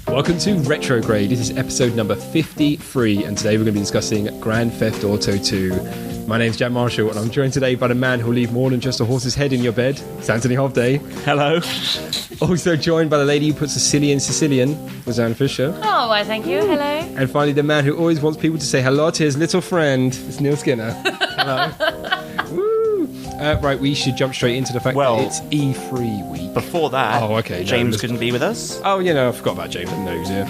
Welcome to Retrograde. This is episode number 53, and today we're going to be discussing Grand Theft Auto 2. My name's Jack Marshall, and I'm joined today by the man who'll leave more than just a horse's head in your bed. It's Anthony Hovday. Hello. Also joined by the lady who puts Sicilian, Rosanna Fisher. Oh, why, thank you. Hello. And finally, the man who always wants people to say hello to his little friend. It's Neil Skinner. Hello. Woo. Right, we should jump straight into the fact that it's E3 week. Before that, James couldn't be with us. Oh, I forgot about James. I didn't know he was here.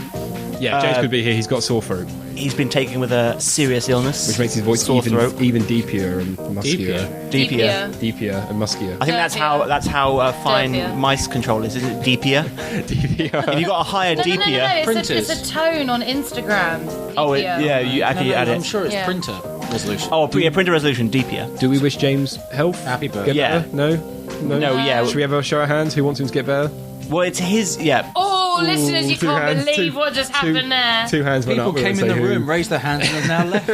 Yeah, James could be here. He's got sore throat. He's been taken with a serious illness, which makes his voice even deeper and muskier. Deeper and muskier. I think that's how fine mice control is. Isn't it deeper? If you got a higher deeper, it's a tone on Instagram. Oh, yeah. You actually add it. I'm sure it's printer resolution. Oh, printer resolution deeper. Do we wish James health? Happy birthday. Yeah. No. Yeah. Should we have a show of hands? Who wants him to get better? Well, it's his. Yeah. Oh, listeners, you can't believe what just happened there. Two hands went up. People came in the room, raised their hands, and have now left.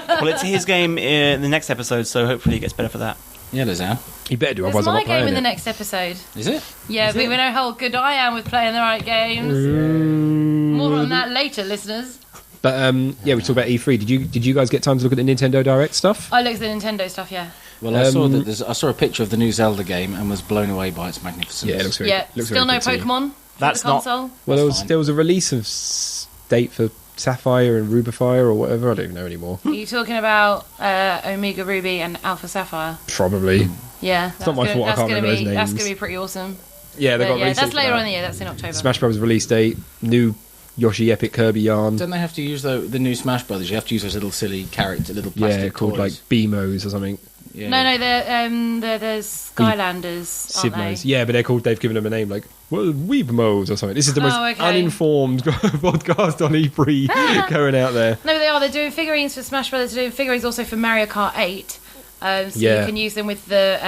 Well, it's his game in the next episode, so hopefully he gets better for that. Yeah, there's Anne. You better do, otherwise I'm not playing it. It's my game in the next episode. Is it? Yeah, but we know how good I am with playing the right games. More on that later, listeners. But we talked about E3. Did you guys get time to look at the Nintendo Direct stuff? I looked at the Nintendo stuff, yeah. Well, I saw a picture of the new Zelda game and was blown away by its magnificence. Yeah, it looks very looks still very no Pokemon. That's for the console. not. Well, there was a release of date for Sapphire and Rubifire or whatever. I don't even know anymore. Are you talking about Omega Ruby and Alpha Sapphire? Probably. Yeah, it's not my fault. I can't remember those names. That's going to be pretty awesome. Yeah, they got release. That's later on in the year. That's in October. Smash Bros. Release date. New Yoshi Epic Kirby yarn. Don't they have to use the new Smash Brothers? You have to use those little silly little plastic called toys. Like BMOs or something. Yeah. No, they're Skylanders, aren't Sibmos. they? Yeah, but they're called. They've given them a name like Weebmos or something. This is the most uninformed podcast on E3 going out there. No, they are. They're doing figurines for Smash Brothers. They're doing figurines also for Mario Kart 8. You can use them with the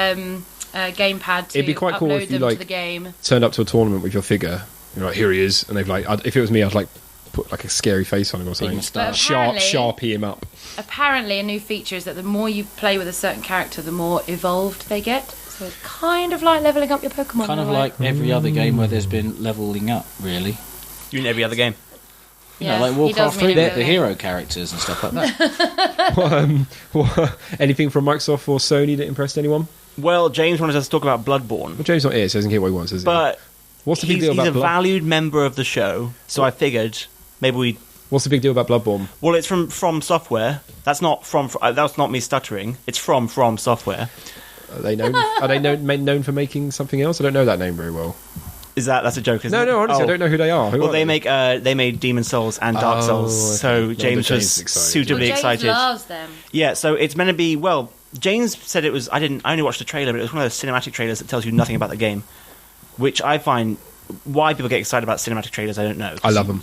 gamepad to It'd be quite cool if you to the game. Turned up to a tournament with your figure. You're like, here he is, and they've if it was me, I'd put like a scary face on him or something. Sharpie him up. Apparently, a new feature is that the more you play with a certain character, the more evolved they get. So it's kind of like leveling up your Pokemon. Kind of like every other game where there's been leveling up, really. You mean every other game? Yeah, like Warcraft 3, the hero characters and stuff like that. Anything from Microsoft or Sony that impressed anyone? Well, James wanted us to talk about Bloodborne. Well, James not here, so he doesn't get what he wants, does he? But what's the big deal about He's a valued member of the show, so I figured maybe we... What's the big deal about Bloodborne? Well, it's from Software. That's not me stuttering. It's from Software. Are they known for making something else? I don't know that name very well. That's a joke, isn't it? No, honestly, I don't know who they are. They made Demon Souls and Dark Souls, so James was suitably excited. James loves them. Yeah, so it's meant to be. Well, James said it was. I only watched the trailer, but it was one of those cinematic trailers that tells you nothing about the game, which I find why people get excited about cinematic trailers. I don't know. I love them,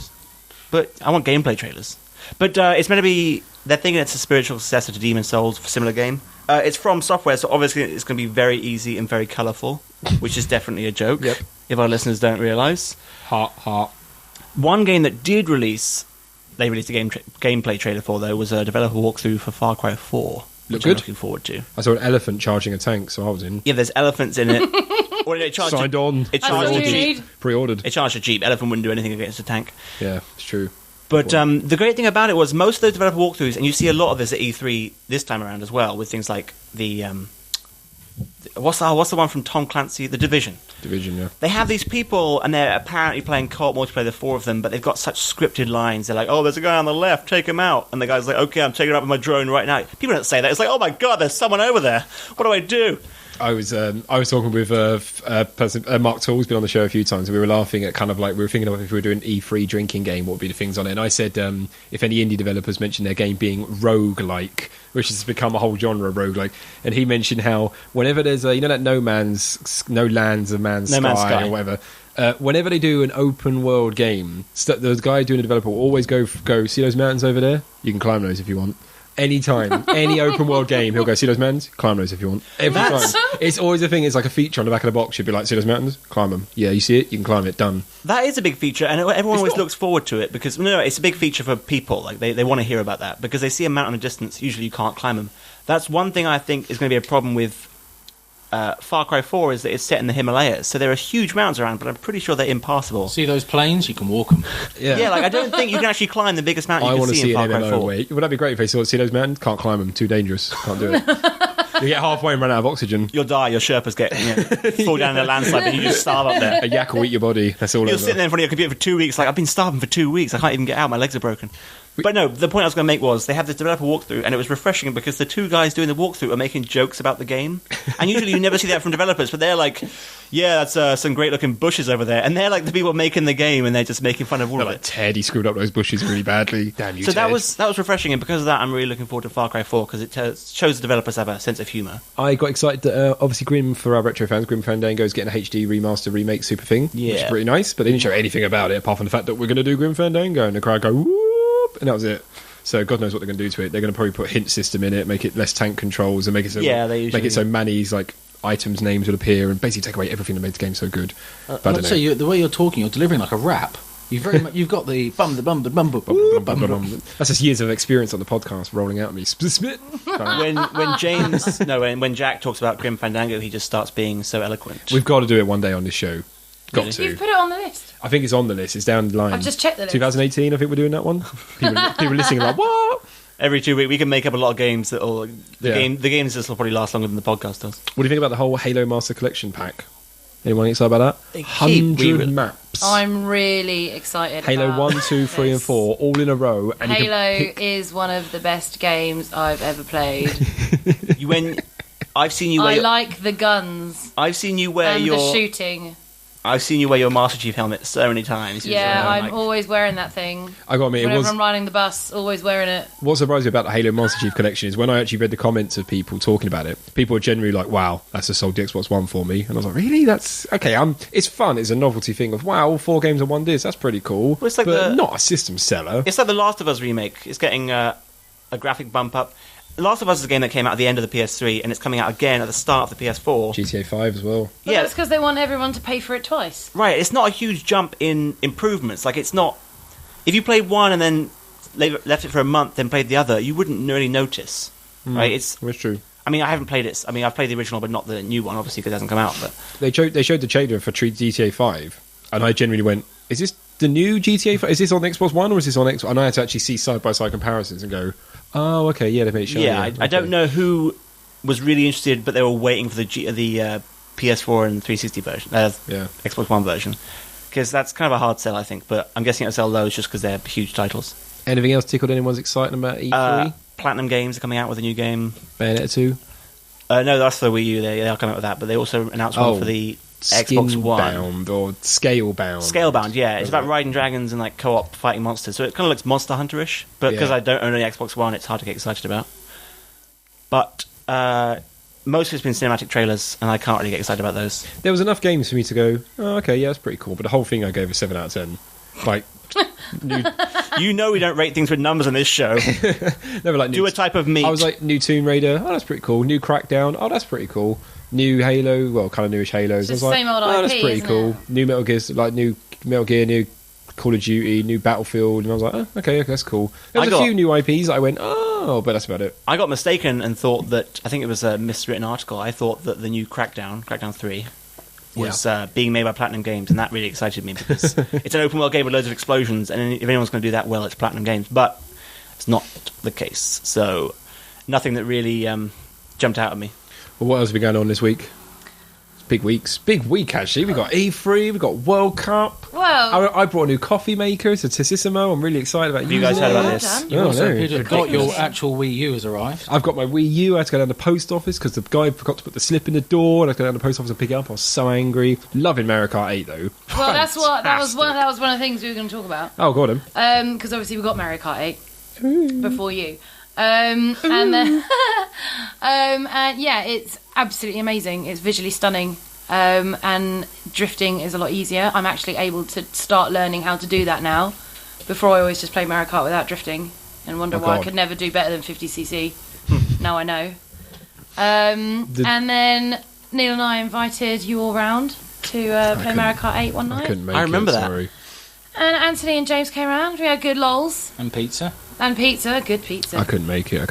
but I want gameplay trailers. But it's meant to be. They're thinking it's a spiritual successor to Demon Souls, for similar game. It's from Software, so obviously it's going to be very easy and very colourful, which is definitely a joke. Yep. If our listeners don't realise. Heart. One game that did release, they released a gameplay trailer for, though, was a developer walkthrough for Far Cry 4. Look I'm good. looking forward to. I saw an elephant charging a tank, so I was in. Yeah, there's elephants in it. Signed on. It charged a Jeep. Pre-ordered. It charged a Jeep. Elephant wouldn't do anything against a tank. Yeah, it's true. But the great thing about it was most of those developer walkthroughs, and you see a lot of this at E3 this time around as well, with things like the... what's the one from Tom Clancy? The Division. Yeah. They have these people, and they're apparently playing co-op multiplayer, the four of them, but they've got such scripted lines. They're like, oh, there's a guy on the left, take him out. And the guy's like, okay, I'm taking him out with my drone right now. People don't say that. It's like, oh my god, there's someone over there. What do I do? I was talking with Mark Toole, who's been on the show a few times, and we were laughing at kind of like, we were thinking of if we were doing an E3 drinking game, what would be the things on it. And I said, if any indie developers mention their game being roguelike, which has become a whole genre, roguelike, and he mentioned how whenever there's that No Lands of Man's Sky or whatever, whenever they do an open world game, the guy doing the developer will always go see those mountains over there? You can climb those if you want. Anytime, any open world game, he'll go, see those mountains? Climb those if you want. Every time. It's always a thing, it's like a feature on the back of the box. You'd be like, see those mountains? Climb them. Yeah, you see it? You can climb it. Done. That is a big feature, and everyone always looks forward to it, because, no, it's a big feature for people. Like, they want to hear about that, because they see a mountain in a distance, usually you can't climb them. That's one thing I think is going to be a problem with Far Cry 4, is that it's set in the Himalayas, so there are huge mountains around, but I'm pretty sure they're impassable. See those plains? You can walk them. Yeah, like, I don't think you can actually climb the biggest mountain you can see in Far Cry 4. Would that be great if they saw, see those mountains? Can't climb them. Too dangerous. Can't do it. You get halfway and run out of oxygen. You'll die. Your Sherpas get fall down in a landslide, but you just starve up there. A yak will eat your body. That's all. You're sitting there in front of your computer for 2 weeks. Like, I've been starving for 2 weeks. I can't even get out. My legs are broken. But no, the point I was going to make was they have this developer walkthrough, and it was refreshing because the two guys doing the walkthrough are making jokes about the game. And usually you never see that from developers, but they're like, yeah, that's some great-looking bushes over there. And they're like the people making the game, and they're just making fun of all of it. Ted, he screwed up those bushes really badly. Damn you, so Ted. that was refreshing, and because of that, I'm really looking forward to Far Cry 4, because it shows the developers have a sense of humour. I got excited that, obviously, Grim, for our retro fans, Grim Fandango is getting a HD remaster remake super thing, which is pretty nice, but they didn't show anything about it, apart from the fact that we're going to do Grim Fandango, and the crowd go, whoop, and that was it. So God knows what they're going to do to it. They're going to probably put a hint system in it, make it less tank controls, and make it so Manny's like items names will appear, and basically take away everything that made the game so good. I'd say the way you're talking, you're delivering like a rap. You've got the bum. That's just years of experience on the podcast rolling out of me. When Jack talks about Grim Fandango, he just starts being so eloquent. We've got to do it one day on this show. Got to. You've put it on the list. I think it's on the list. It's down the line. I've just checked the list. 2018, I think we're doing that one. People listening are like, what? Every 2 weeks, we can make up a lot of games the games this will probably last longer than the podcast does. What do you think about the whole Halo Master Collection pack? Anyone excited about that? 100 maps. I'm really excited. Halo 1, 2, 3 and 4, all in a row. And Halo is one of the best games I've ever played. I've seen you wear I like the guns. I've seen you wear the shooting. I've seen you wear your Master Chief helmet so many times. Yeah, I'm always wearing that thing. I got to admit, whenever I'm riding the bus, always wearing it. What surprised me about the Halo Master Chief collection is when I actually read the comments of people talking about it, people were generally like, wow, that's just sold the Xbox One for me. And I was like, really? That's okay. It's fun. It's a novelty thing of, wow, all 4 games on one disc. That's pretty cool. Well, it's like but not a system seller. It's like the Last of Us remake. It's getting a graphic bump up. Last of Us is a game that came out at the end of the PS3, and it's coming out again at the start of the PS4. GTA 5 as well. But that's because they want everyone to pay for it twice. Right, it's not a huge jump in improvements. Like, it's not... If you played one and then left it for a month, then played the other, you wouldn't really notice. Right? It's true. I mean, I haven't played it. I mean, I've played the original, but not the new one, obviously, because it hasn't come out. But They showed the trailer for GTA 5, and I genuinely went, is this the new GTA 5? Is this on Xbox One, or is this on Xbox? And I had to actually see side-by-side comparisons and go... Oh, okay, yeah, they made it show. Yeah, I don't know who was really interested, but they were waiting for the PS4 and 360 version, Xbox One version, because that's kind of a hard sell, I think. But I'm guessing it'll sell those just because they're huge titles. Anything else tickled anyone's excitement about E3? Platinum Games are coming out with a new game. Bayonetta 2? No, that's for Wii U. They are coming out with that, but they also announced one for the Xbox One. Skinbound or Scalebound. Scalebound, yeah. It's about riding dragons and like co-op fighting monsters. So it kind of looks Monster Hunter-ish, but because I don't own an Xbox One, it's hard to get excited about. But most of it's been cinematic trailers, and I can't really get excited about those. There was enough games for me to go, oh, okay, yeah, that's pretty cool. But the whole thing I gave a 7 out of 10. Like... You know we don't rate things with numbers on this show. Never like do a type of meat. I was like, new Tomb Raider, oh, that's pretty cool. New Crackdown, oh, that's pretty cool. New Halo, well, kind of newish Halos. It's I was the same old oh, IP, that's pretty cool. it? New Metal Gear, like new Metal Gear, new Call of Duty, new Battlefield, and I was like, oh, okay, that's cool. There was a few new IPs that I went, oh, but that's about it. I got mistaken and thought that, I think it was a miswritten article, I thought that the new Crackdown 3, was being made by Platinum Games, and that really excited me because it's an open world game with loads of explosions, and if anyone's going to do that well, it's Platinum Games. But it's not the case, so nothing that really jumped out at me. Well, what else has been going on this week? Big week actually. We got E3, we got World Cup. Well, I brought a new coffee maker. It's a Tessissimo. I'm really excited about. Have you guys heard about this? You also got your actual Wii U has arrived. I've got my Wii U. I had to go down to the post office because the guy forgot to put the slip in the door, and I had to go down to the post office and pick it up. I was so angry. Loving Mario Kart 8 though. Well, that was one of the things we were going to talk about. Oh, go on then. Because obviously we got Mario Kart 8 before you. And then, and yeah, it's absolutely amazing. It's visually stunning. And drifting is a lot easier. I'm actually able to start learning how to do that now. Before I always just play Mario Kart without drifting. and wonder Oh, why I God. could never do better than 50cc. Now I know. And then Neil and I invited you all round to play Mario Kart 8 one I night. couldn't make I remember it, that. sorry. And Anthony and James came around. We had good lols And pizza. and pizza, good pizza. I couldn't make it.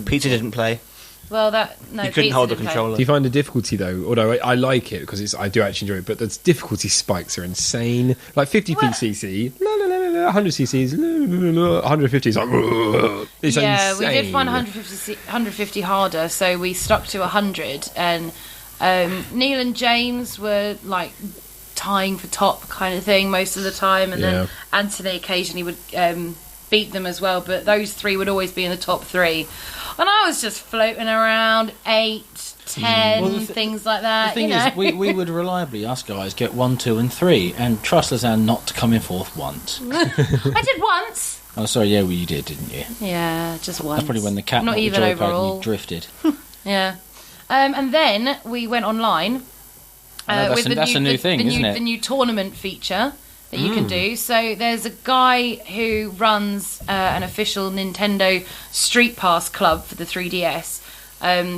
Peter didn't play. Well, no, He couldn't pizza hold the didn't play. controller. Do you find the difficulty though? Although I like it because I do actually enjoy it, but the difficulty spikes are insane. Like 50 cc, 100 cc's, 150 is like it's Yeah, insane. we did find 150 harder, so we stuck to 100. And Neil and James were like tying for top kind of thing most of the time, and then Anthony occasionally would beat them as well. But those three would always be in the top three, and I was just floating around 8, 10, Well, things like The that. thing is, we would reliably, us guys, get 1, 2, and 3, and trust Lizanne not to come in fourth once. I did once. Oh, sorry, yeah, well, you did, didn't you? Yeah, just once. That's probably when the cat Not knocked the even joypad overall. and you drifted. Yeah. And then we went online I know, with that's a new thing, isn't it? the new tournament feature that you can do. So there's a guy who runs an official Nintendo Street Pass club for the 3DS.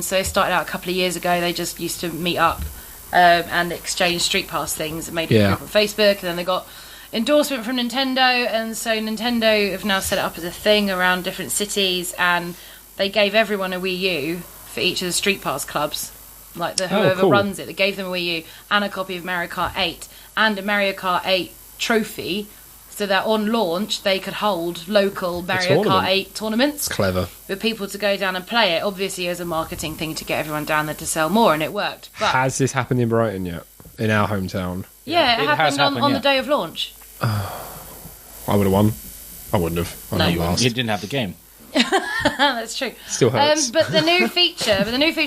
So they started out a couple of years ago. They just used to meet up and exchange Street Pass things and made a group on Facebook. And then they got endorsement from Nintendo, and so Nintendo have now set it up as a thing around different cities, and they gave everyone a Wii U for each of the Street Pass clubs. Like whoever cool. runs it, they gave them a Wii U and a copy of Mario Kart 8 and a Mario Kart 8 trophy, so that on launch they could hold local Mario Kart 8 tournaments It's clever. for people to go down and play it, obviously as a marketing thing to get everyone down there to sell more, and it worked. But Has this happened in Brighton yet? In our hometown? yeah, it It has happened happened, on yeah. the day of launch. I would have won. I wouldn't have. I No, won you last. You didn't have the game. That's true. Still hurts. But the new feature,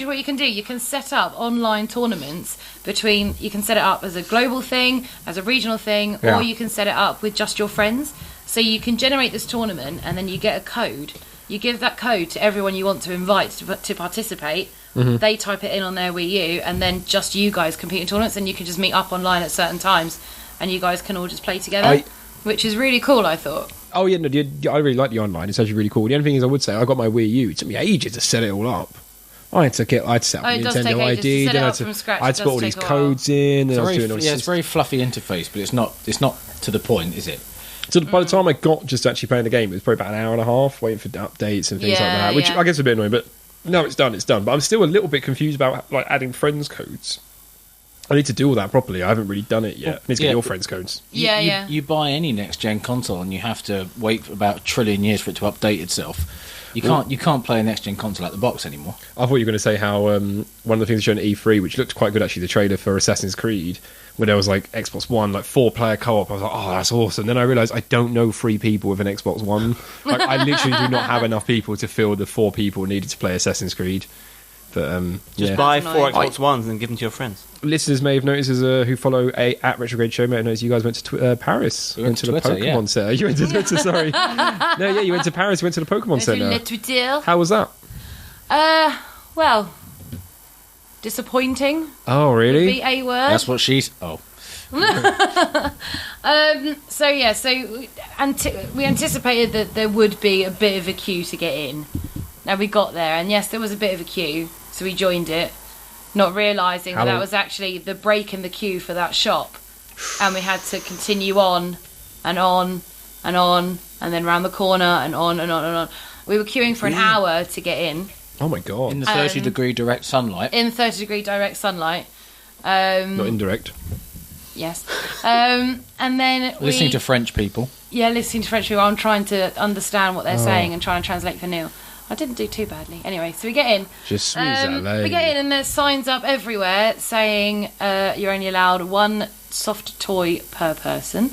what you can do, you can set up online tournaments between. You can set it up as a global thing, as a regional thing, Yeah. or you can set it up with just your friends. So you can generate this tournament, and then you get a code. You give that code to everyone you want to invite to participate. Mm-hmm. They type it in on their Wii U, and then just you guys compete in tournaments, and you can just meet up online at certain times, and you guys can all just play together, which is really cool, I thought. Oh yeah, no, I really like the online. It's actually really cool. The only thing is, I would say I got my Wii U. It took me ages to set it all up. I had to set up it the does take Nintendo ages to ID. set Then it I up had from scratch. I had It to put does all these take a while. codes in. And I was doing all It's very fluffy interface, but it's not to the point, is it? So by the time I got just actually playing the game, it was probably about an hour and a half waiting for updates and things like Yeah, that, which yeah. I guess is a bit annoying. But no, it's done. But I'm still a little bit confused about like adding friends codes. I need to do all that properly. I haven't really done it yet. I need to get Yeah. your friends codes. You buy any next gen console and you have to wait for about a trillion years for it to update itself. You can't play a next gen console out the box anymore. I thought you were going to say how one of the things shown at E3, which looked quite good actually, the trailer for Assassin's Creed, where there was like Xbox One, like 4-player co-op. I was like, oh, that's awesome. Then I realised I don't know 3 people with an Xbox One. Like, I literally do not have enough people to fill the 4 people needed to play Assassin's Creed. But Just buy That's 4 annoying. Xbox Ones and give them to your friends. listeners may have noticed, who follow at Retrograde Show, may have noticed you guys went to Paris. We went to the Twitter, Pokemon yeah. Centre. You went to Twitter, sorry. No, yeah, you went to Paris, you went to the Pokemon Centre. Centre. How was that? Well, disappointing. Oh, Would really? be a word. That's what she's. Oh, We anticipated that there would be a bit of a queue to get in. Now we got there, and yes, there was a bit of a queue, so we joined it, not realising How that long- was actually the break in the queue for that shop, and we had to continue on and on and on, and then round the corner and on and on and on. We were queuing for an hour to get in Oh, my God. in the 30-degree direct sunlight. in 30-degree direct sunlight. Not indirect. Yes, and then Listening we, to French people. listening to French people. I'm trying to understand what they're saying and trying to translate for Neil. I didn't do too badly. Anyway, so we get in. Je suis allé. We get in, and there's signs up everywhere saying you're only allowed 1 soft toy per person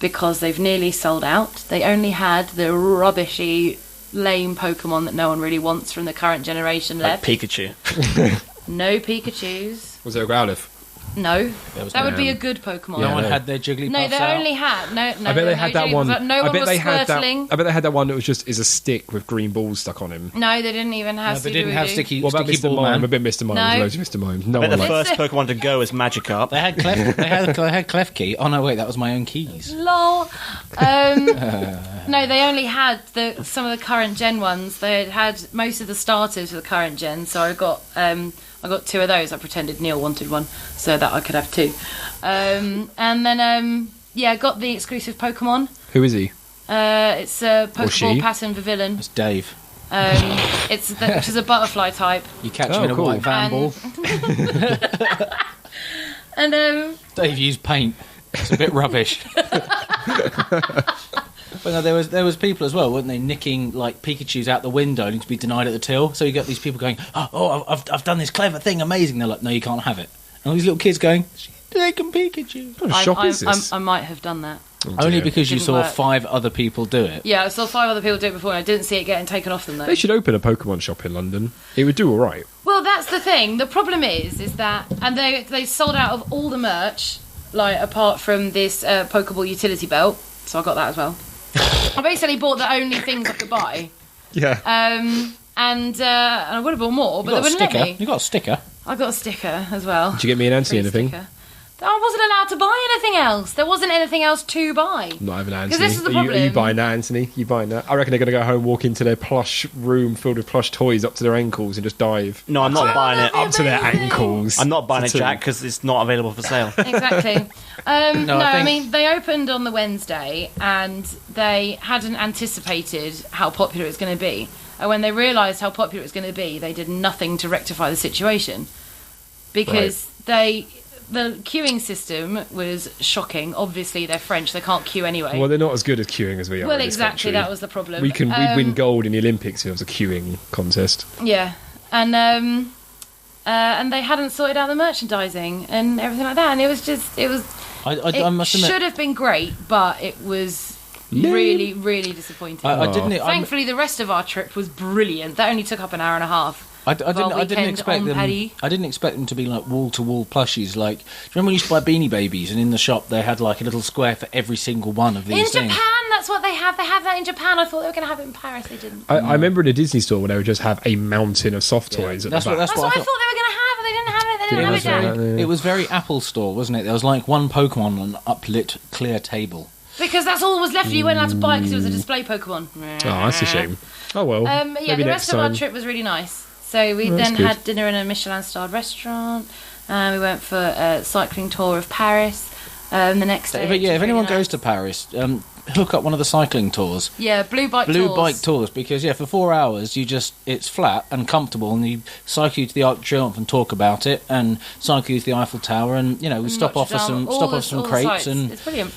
because they've nearly sold out. They only had the rubbishy, lame Pokemon that no one really wants from the current generation Like left. Pikachu. No Pikachus. Was there a Growlithe? No, There was that no- would be a good Pokemon. No one no. had their Jigglypuffs No, they out. only had no. I bet they had that one. No I one bet was they had that. Squirtling. I bet they had that one that was just is a stick with green balls stuck on him. No, they didn't even have. No, they didn't have sticky, What about sticky Mr. ball Mime? man. I bet Mr. Mime. No. There's loads of Mr. Mime. No I bet one the liked. first Pokemon to go was Magikarp. They had they had Klefki. Oh no, wait, that was my own keys. Lol. No, they only had some of the current gen ones. They had most of the starters for the current gen, so I got 2 of those. I pretended Neil wanted one, so that I could have 2. And then I got the exclusive Pokemon. Who is he? It's a Or she. Pokeball Pass and Pavilion. It's Dave. Which is a butterfly type. You catch Oh, him in a cool. white van ball. And Dave used paint. It's a bit rubbish. But no, there was people as well, weren't they, nicking like Pikachu's out the window and to be denied at the till. So you got these people going, I've done this clever thing, amazing. They're like, no, you can't have it. And all these little kids going, taking Pikachu. What shop is this? I might have done that. Oh, Only dear. because you Didn't saw work. 5 other people do it. Yeah, I saw 5 other people do it before, and I didn't see it getting taken off them though. They should open a Pokemon shop in London. It would do all right. Well, that's the thing. The problem is that, and they sold out of all the merch, like apart from this Pokeball utility belt. So I got that as well. I basically bought the only things I could buy, Yeah. and I would have bought more, but they wouldn't let me. You got a sticker. I got a sticker as well. Did you get me and Anthony Free anything? sticker. I wasn't allowed to buy anything else. There wasn't anything else to buy. Not even Anthony. 'Cause this is the Are you problem. buying that, Anthony? You buying that? I reckon they're going to go home, walk into their plush room filled with plush toys up to their ankles and just dive. No, I'm not buying it. Up to their Amazing. ankles. I'm not buying it, Tattoo. Jack, because it's not available for sale. Exactly. No, I I think- mean, they opened on the Wednesday and they hadn't anticipated how popular it was going to be. And when they realised how popular it was going to be, they did nothing to rectify the situation. Because the queuing system was shocking. Obviously, they're French; they can't queue anyway. Well, they're not as good at queuing as we are. Well, in this exactly. country. That was the problem. We'd win gold in the Olympics if it was a queuing contest. Yeah, and they hadn't sorted out the merchandising and everything like that, and it was. I It must admit, should have been great, but it was really, really disappointing. I didn't. Thankfully, the rest of our trip was brilliant. That only took up an hour and a half. I didn't weekend expect on them. Paddy. I didn't expect them to be like wall to wall plushies. Like, do you remember when you used to buy Beanie Babies and in the shop they had like a little square for every single one of In these things? Japan, that's what they have. They have that in Japan. I thought they were going to have it in Paris. They didn't. I remember in a Disney store when they would just have a mountain of soft Yeah. toys at That's the what- back. That's what I thought they were going to have, and they didn't have it. They didn't It have was it down. very- Yeah. It was very Apple Store, wasn't it? There was like one Pokemon on an uplit clear table. Because that's all that was left for you. You weren't allowed to buy it because it was a display Pokemon. Oh, that's a shame. Oh well. Yeah, maybe the next rest of time. our trip was really nice. So we Oh, that's then good. had dinner in a Michelin-starred restaurant. We went for a cycling tour of Paris. The next day. If anyone goes to Paris, hook up one of the cycling tours. Yeah, blue bike Blue tours. bike tours, because for 4 hours it's flat and comfortable, and you cycle you to the Arc de Triomphe and talk about it, and cycle you to the Eiffel Tower, and we stop off for some crepes, sites. and It's brilliant.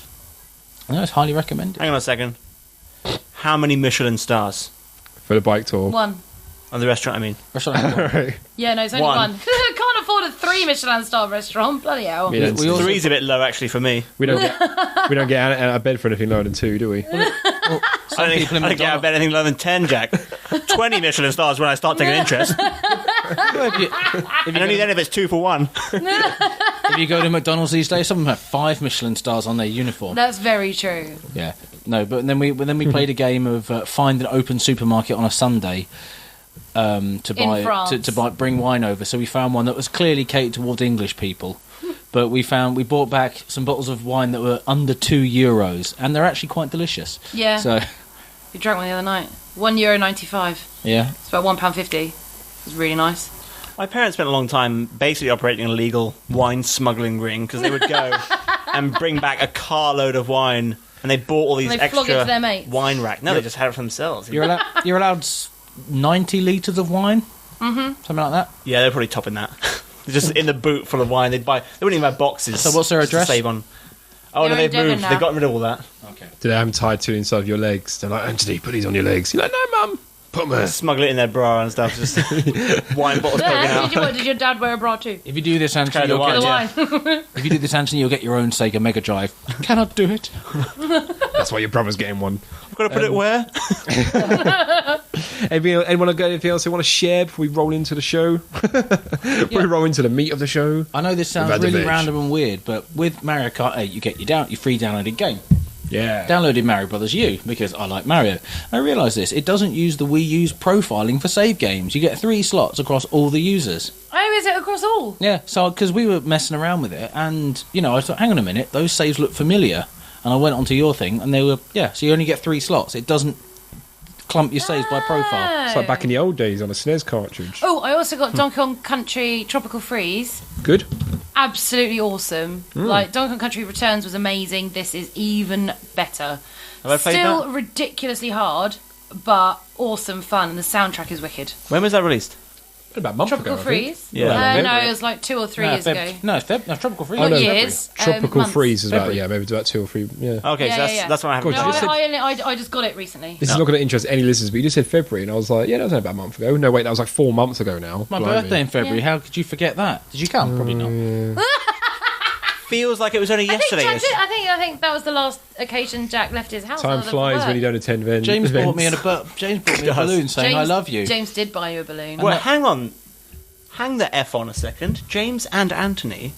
it's highly recommended. Hang on a second. How many Michelin stars? For the bike tour. One. On the restaurant, I mean. Right. Yeah, no, it's only One. one. Can't afford a 3 Michelin-star restaurant. Bloody hell. Yeah, We also- Three's a bit low, actually, for me. we don't get out of bed for anything lower than 2, do we? Some I people in don't get out of bed anything lower than 10, Jack. 20 Michelin stars when I start taking interest. And only then if it's 2 for 1. if you go to McDonald's these days, some of them have 5 Michelin stars on their uniform. That's very true. Yeah, no, but then we played a game of find an open supermarket on a Sunday to buy France. to bring wine over. So we found one that was clearly catered towards English people, but we bought back some bottles of wine that were under €2, and they're actually quite delicious. Yeah. So We drank one the other night. €1.95. yeah, It's about £1.50. It was really nice. My parents spent a long time basically operating an illegal wine smuggling ring because they would go and bring back a carload of wine, and they bought all these And they flog it extra to their mates. wine racks. No, they just had it for themselves. you're allowed 90 litres of wine, something like that. Yeah, they're probably topping that. They're just in the boot full of wine. They wouldn't even have boxes. So what's their just to address? Save on. Oh, They're no, in they've Devon moved. now. They've got rid of all that. Okay. Do they have them tied to inside of your legs? They're like, Anthony, put these on your legs. You're like, no, Mum. Put them there. Smuggle it in their bra and stuff. Just wine bottles poking out. Did your dad wear a bra too? If you do this, Anthony, Carry the you'll wine, get, The yeah. wine. if you do this, Anthony, you'll get your own Sega Mega Drive. Cannot do it. That's why your brother's getting one. I've got to put it where? Anyone got anything else they want to share before we roll into the show? Before we roll into the meat of the show? I know this sounds really random and weird, but with Mario Kart 8, you get your free downloaded game. Yeah. Downloaded Mario Brothers U because I like Mario. I realised this. It doesn't use the Wii U's profiling for save games. You get 3 slots across all the users. Oh, is it across all? Yeah, so because we were messing around with it, and, I thought, hang on a minute, those saves look familiar. And I went onto your thing, and they were, so you only get 3 slots. It doesn't clump your saves by profile. It's like back in the old days on a SNES cartridge. Oh, I also got Donkey Kong Country Tropical Freeze. Good. Absolutely awesome. Like, Donkey Kong Country Returns was amazing. This is even better. Have I played Still that? ridiculously hard, but awesome fun, and the soundtrack is wicked. When was that released? About a month Tropical ago, I Freeze? think. Yeah. No, it was like 2 or 3 years ago. No, Tropical Freeze. Not no, years. Tropical months. Freeze is about, February. maybe it's about 2 or 3, yeah. Okay, Yeah, so yeah. that's what I haven't God, No, you just done. I just got it recently. This is not going to interest any listeners, but you just said February, and I was like, yeah, that was only about a month ago. No, wait, that was like 4 months ago now. My Blimey. birthday in February. Yeah. How could you forget that? Did you come? Probably not. Feels like it was only yesterday. I think that was the last occasion Jack left his house. Time other than flies for when you work. don't attend events. James bought me a balloon saying I love you. James did buy you a balloon. Well, hang on. Hang the F on a second. James and Anthony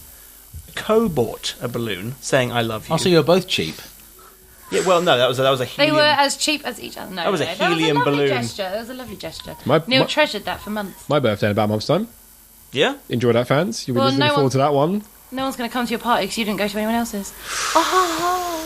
co-bought a balloon saying I love you. Oh, so you're both cheap. Yeah, well, no, that was a They helium. were as cheap as each other. No, That was a no, helium that was a lovely balloon. Gesture. That was a lovely gesture. My- Neil my- treasured that for months. My birthday in about a month's time. Yeah? Enjoy that, fans. You'll be Well, looking no forward one- to that one. No one's going to come to your party because you didn't go to anyone else's.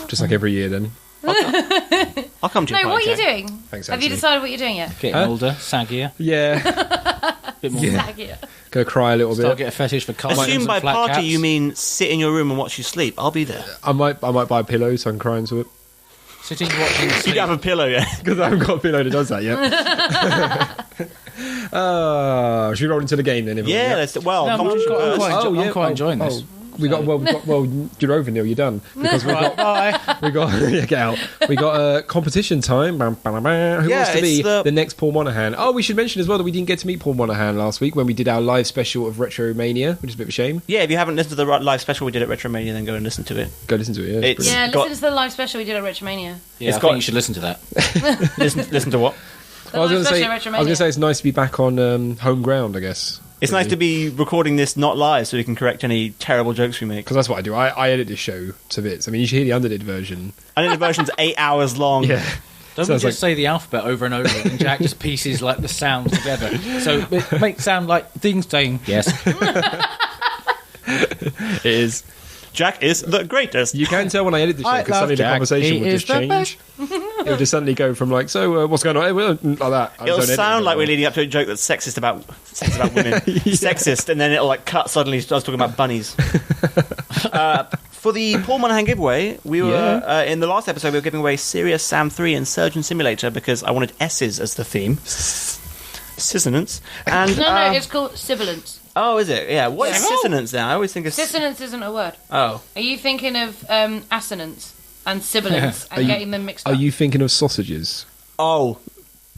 Just like every year, then. I'll come to your No, party, what are you Jack. doing? Thanks, Have you Anthony. decided what you're doing yet? Getting Huh? older, saggier, Yeah. bit more. Yeah. Saggier. Gonna cry a little Start bit. get a fetish for cartons Assume and by flat party caps. you mean sit in your room and watch you sleep. I'll be there. I might buy a pillow so I can cry into it. Sitting watching. You don't have a pillow yet. Because I haven't got a pillow that does that yet. Should we roll into the game then? everyone? Yeah, well, No, I'm competition quite- first. I'm quite enjoying this. We got you're over, Neil. You're done because we got Bye. yeah, get out. We got competition time. Who Yeah, wants to be it's the next Paul Monahan? Oh, we should mention as well that we didn't get to meet Paul Monahan last week when we did our live special of Retromania, which is a bit of a shame. Yeah, if you haven't listened to the live special we did at Retromania, then go and listen to it. Go listen to it. Yeah, It's- brilliant. Yeah, got- listen to the live special we did at Retromania. Yeah, It's I got- think you should listen to that. Listen to what? The I was live going to say, special at I was going to say Retromania. it's nice to be back on home ground. I guess It's nice to be recording this not live so we can correct any terrible jokes we make. because that's what I do. I edit this show to bits. I mean, you should hear the unedited version. I think the version's 8 hours long. Yeah. Don't we Sounds just like- say the alphabet over and over, and Jack just pieces like the sounds together, so it makes sound like things saying yes. It is. Jack is the greatest. You can tell when I edit the show I because love suddenly the Jack. conversation He will just is the change. It will just suddenly go from like, so what's going on? Like that. I It'll don't edit sound it like we're anymore. leading up to a joke that's sexist about women. Sexist, and then it'll like cut suddenly starts talking about bunnies. For the Paul Monahan giveaway, we were in the last episode we were giving away Serious Sam 3 and Surgeon Simulator because I wanted S's as the theme. Sissonance. And No, it's called sibilance. oh, is it? Yeah. What is Yeah. dissonance now? I always think it's Dissonance isn't a word. oh. Are you thinking of assonance and sibilance and getting them mixed up? Are you thinking of sausages? Oh.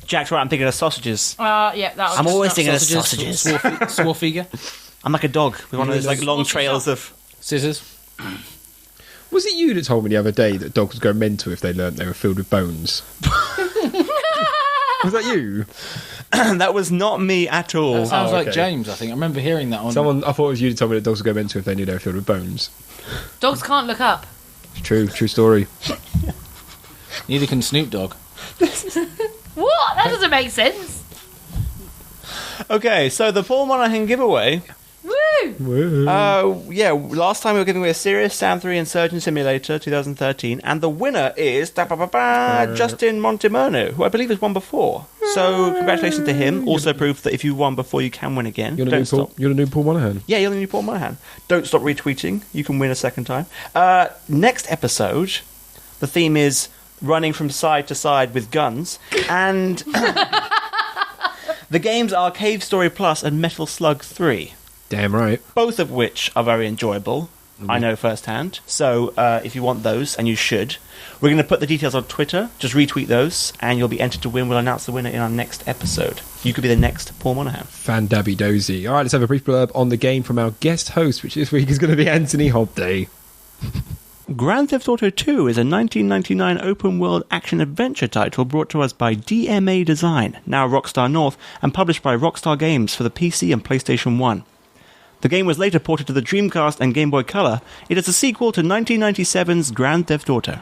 Jack's right, I'm thinking of sausages. Yeah, that was I'm just always not thinking of sausages. sausages. Swarfiga, I'm like a dog with one of those like long trails of scissors. Was it you that told me the other day that dogs would go mental if they learnt they were filled with bones? Was that you? that was not me at all. That sounds like okay. James. I think I remember hearing that on. I thought it was you that told me that dogs would go mental if they knew they were filled with bones. Dogs can't look up. True story. Neither can Snoop Dogg. What? That doesn't make sense. Okay, so the Paul Monahan giveaway. Woo! Yeah, last time we were giving away a Serious Sam 3 and Surgeon Simulator 2013, and the winner is Justin Montemurno, who I believe has won before. So congratulations to him. Also proof that if you won before, you can win again. You're the Don't new stop. Paul. You're the new Paul Monahan. Yeah, you're the new Paul Monahan. Don't stop retweeting. You can win a second time. Next episode, the theme is running from side to side with guns, and the games are Cave Story Plus and Metal Slug 3. Damn right. Both of which are very enjoyable. I know firsthand. So if you want those, and you should, we're going to put the details on Twitter. Just retweet those, and you'll be entered to win. We'll announce the winner in our next episode. You could be the next Paul Monahan. Fandabby dozy. All right, let's have a brief blurb on the game from our guest host, which this week is going to be Anthony Hobday. Grand Theft Auto 2 is a 1999 open-world action-adventure title brought to us by DMA Design, now Rockstar North, and published by Rockstar Games for the PC and PlayStation 1. The game was later ported to the Dreamcast and Game Boy Color. It is a sequel to 1997's Grand Theft Auto.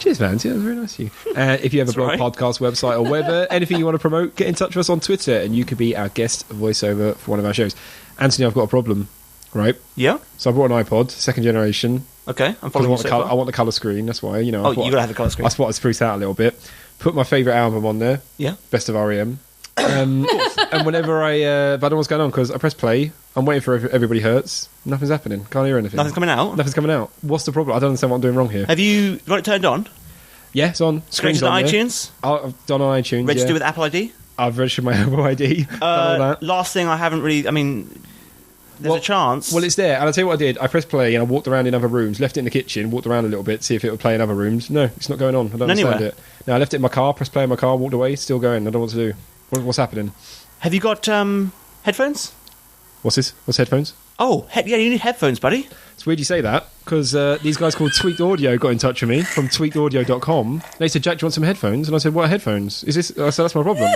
Cheers, Vance. Yeah, that was very nice of you. If you have a blog, podcast, website, or whatever, anything you want to promote, get in touch with us on Twitter, and you could be our guest voiceover for one of our shows. Anthony, I've got a problem, right? Yeah? So I brought an iPod, second generation. Okay, I'm following you. I want the colour screen, that's why. You gotta have the colour screen. I thought I'd spruce out a little bit. Put my favourite album on there. Yeah. Best of REM. And whenever I don't know what's going on, because I press play, I'm waiting for Everybody Hurts. Nothing's happening. Can't hear anything. Nothing's coming out? Nothing's coming out. What's the problem? I don't understand what I'm doing wrong here. Have you got it turned on? Yeah, it's on. Screen's on iTunes? I've done on iTunes, Registered with Apple ID? I've registered my Apple ID. Done all that. Last thing I haven't really... I mean, there's a chance. Well, it's there. And I'll tell you what I did. I pressed play and I walked around in other rooms, left it in the kitchen, walked around a little bit, see if it would play in other rooms. No, it's not going on. I don't understand it. No, I left it in my car, pressed play in my car, walked away, still going. I don't know what to do. What's happening? Have you got headphones? What's this? What's headphones? Oh, yeah, you need headphones, buddy. It's weird you say that, because these guys called Tweaked Audio got in touch with me from tweakedaudio.com. They said, Jack, do you want some headphones? And I said, what are headphones? I said, that's my problem.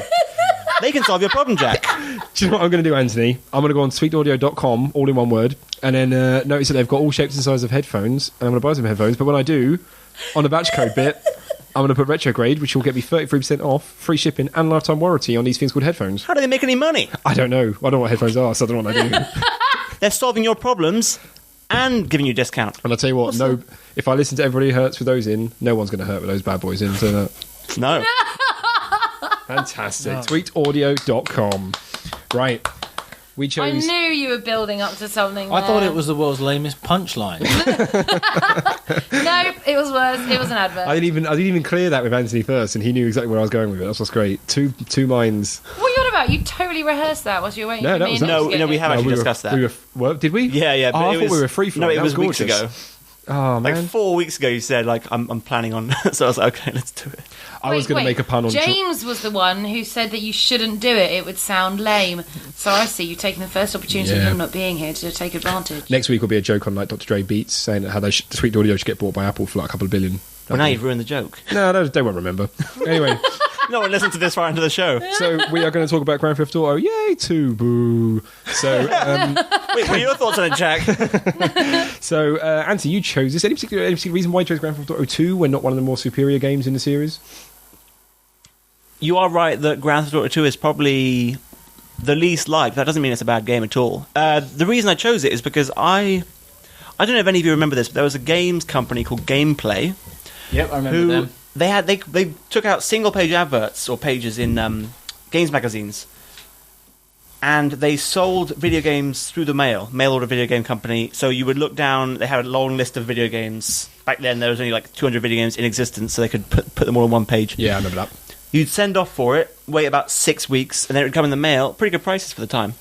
They can solve your problem, Jack. Do you know what I'm going to do, Anthony? I'm going to go on tweakedaudio.com, all in one word, and then notice that they've got all shapes and sizes of headphones, and I'm going to buy some headphones. But when I do, on the batch code bit, I'm going to put Retrograde, which will get me 33% off, free shipping, and lifetime warranty on these things called headphones. How do they make any money? I don't know. I don't know what headphones are, so I don't know what they do. They're solving your problems and giving you a discount. And I'll tell you what, if I listen to Everybody Hurts with those in, no one's going to hurt with those bad boys in. So no. Fantastic. No. Tweakedaudio.com. Right. We chose... I knew you were building up to something. I thought it was the world's lamest punchline. No, it was worse. It was an advert. I didn't even clear that with Anthony first, and he knew exactly where I was going with it. That's what's great. Two minds. What are you on about? You totally rehearsed that whilst you were waiting for me. No, we have actually discussed that. Did we? Yeah. Oh, I thought we were free for it. No, it was weeks ago. Oh, man. Like 4 weeks ago, you said, I'm planning on... So I was like, okay, let's do it. I was going to make a pun on... James was the one who said that you shouldn't do it. It would sound lame. So I see you taking the first opportunity of him not being here to take advantage. Next week will be a joke on like Dr. Dre Beats, saying how Tweaked Audio should get bought by Apple for like a couple of billion. Well, now you've ruined the joke. No, they won't remember. Anyway... No one listened to this far into the show. So we are going to talk about Grand Theft Auto. Yay, 2, boo. So, wait, what are your thoughts on it, Jack? So, Anthony, you chose this. Any particular reason why you chose Grand Theft Auto 2 when not one of the more superior games in the series? You are right that Grand Theft Auto 2 is probably the least liked. That doesn't mean it's a bad game at all. The reason I chose it is because I don't know if any of you remember this, but there was a games company called Gameplay. Yep, I remember them. They took out single page adverts or pages in games magazines, and they sold video games through the mail order video game company. So you would look down, they had a long list of video games. Back then there was only like 200 video games in existence, so they could put them all on one page. Yeah, I remember that. You'd send off for it, wait about 6 weeks, and then it would come in the mail. Pretty good prices for the time.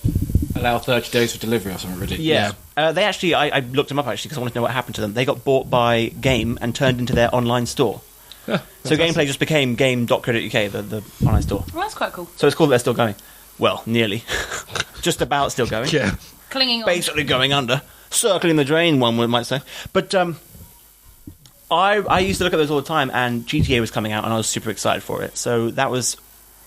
Allow 30 days for delivery or something ridiculous. Yeah. They actually, I looked them up actually because I wanted to know what happened to them. They got bought by Game and turned into their online store. So Gameplay just became game.co.uk, the online store. Well, that's quite cool. So it's cool that they're still going. Well, nearly. Just about still going. Yeah. Clinging on. Basically going under. Circling the drain, one might say. But I used to look at those all the time, and GTA was coming out, and I was super excited for it. So that was...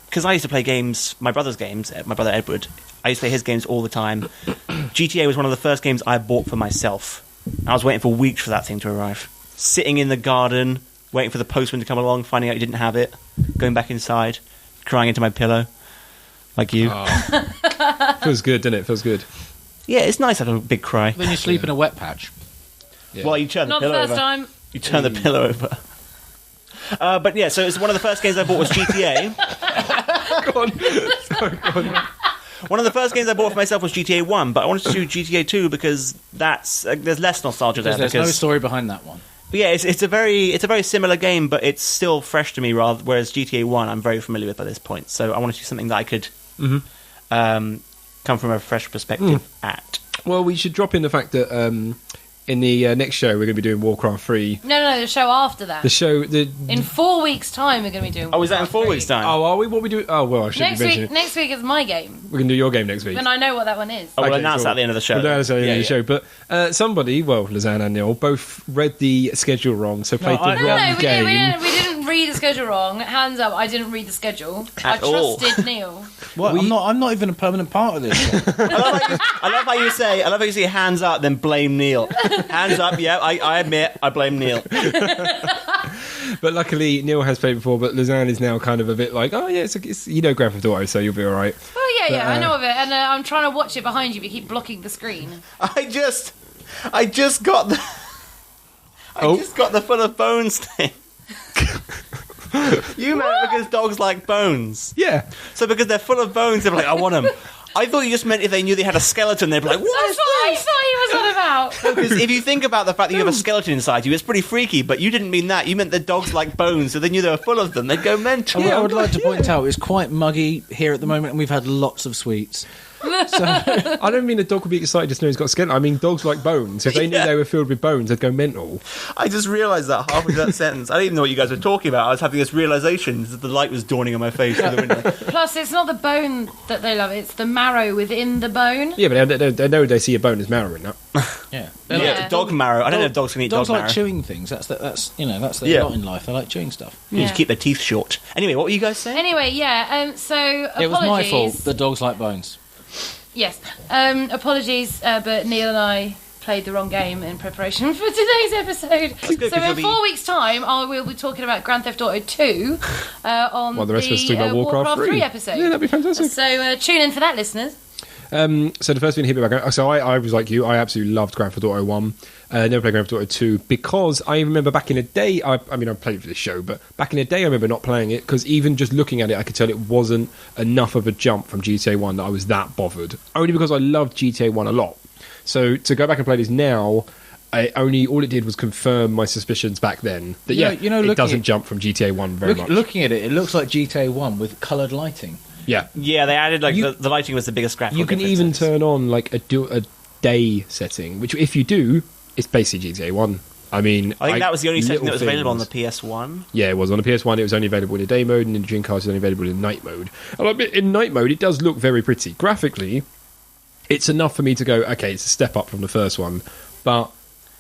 Because I used to play games, my brother's games, my brother Edward. I used to play his games all the time. GTA was one of the first games I bought for myself. I was waiting for weeks for that thing to arrive. Sitting in the garden... waiting for the postman to come along, finding out he didn't have it, going back inside, crying into my pillow, like you. Oh. Feels good, doesn't it? Feels good. Yeah, it's nice having a big cry. When you sleep in a wet patch. Yeah. Well, you turn the pillow over. Not the first time. You turn the pillow over. But yeah, so it's one of the first games I bought was GTA. Go on. Sorry, go on. One of the first games I bought for myself was GTA 1, but I wanted to do GTA 2 because there's less nostalgia there. There's no story behind that one. But yeah, it's a very similar game, but it's still fresh to me. Whereas GTA 1, I'm very familiar with by this point. So I wanted to do something that I could come from a fresh perspective at. Well, we should drop in the fact that in the next show, we're going to be doing Warcraft 3. No, the show after that. The show... In 4 weeks' time, we're going to be doing. Oh, is that in Warcraft 4 3. weeks' time? Oh, are we? What we do? Oh, well, I shouldn't mention it. Next week is my game. We're going to do your game next week. When I know what that one is. Oh, we'll Okay, announce cool. that at the end of the show. We'll announce that at the end of the Yeah, show. But somebody, well, Lizanne and Neil, both read the schedule wrong, so played the I- wrong No, game. we didn't read the schedule wrong. Hands up, I didn't read the schedule. At I all. trusted Neil. What? I'm not even a permanent part of this. I love how you say hands up, then blame Neil. Hands up, yeah, I admit, I blame Neil. But luckily, Neil has played before, but Lizanne is now kind of a bit like, oh, yeah, it's you know Grand Theft Auto, so you'll be all right. Oh, yeah, But, I know of it. And I'm trying to watch it behind you, but you keep blocking the screen. I just got the just got the full of bones thing. You meant because dogs like bones. Yeah. So because they're full of bones, they're like, I want them. I thought you just meant if they knew they had a skeleton, they'd be like, what That's is what I thought he was on about. Because if you think about the fact that you have a skeleton inside you, it's pretty freaky, but you didn't mean that. You meant the dogs like bones, so they knew they were full of them. They'd go mental. I would like to point out it's quite muggy here at the moment, and we've had lots of sweets. I don't mean a dog would be excited just knowing he's got a skeleton. I mean dogs like bones. If they knew Yeah. they were filled with bones, they'd go mental. I just realised that halfway through that sentence. I didn't even know what you guys were talking about. I was having this realisation that the light was dawning on my face through the window. Plus, it's not the bone that they love, it's the marrow within the bone. Yeah, but they know they see a bone as marrow in that. Yeah. Yeah. Dog marrow. I don't know if dogs can eat Dogs dog like marrow. chewing things. That's their Yeah. lot in life. They like chewing stuff. You just keep their teeth short. Anyway, what were you guys saying? Anyway, yeah, so apologies. It was my fault. The dogs like bones. Yes. Apologies, but Neil and I played the wrong game in preparation for today's episode. good, So 'cause in 4 weeks' time, we'll be talking about Grand Theft Auto 2 on While the rest of us talk about Warcraft 3 episode. Yeah, that'd be fantastic. So tune in for that, listeners. So the first thing to hit me about, so I was like you, I absolutely loved Grand Theft Auto 1. Never played Grand Theft Auto 2 because I remember back in the day, I mean I played it for this show, but back in the day I remember not playing it because even just looking at it I could tell it wasn't enough of a jump from GTA 1 that I was that bothered. Only because I loved GTA 1 a lot. So to go back and play this now, all it did was confirm my suspicions back then that it doesn't jump from GTA 1 very much. Looking at it, it looks like GTA 1 with coloured lighting. Yeah. Yeah, they added the lighting was the biggest graphical You can difference. even turn on like a day setting, which if you do, it's basically GTA 1. I mean, I think that was the only setting that was little available on the things. PS1. Yeah, it was on the PS1. It was only available in the day mode, and in the Dreamcast, it was only available in night mode. And I admit, in night mode, it does look very pretty. Graphically, it's enough for me to go, okay, it's a step up from the first one, but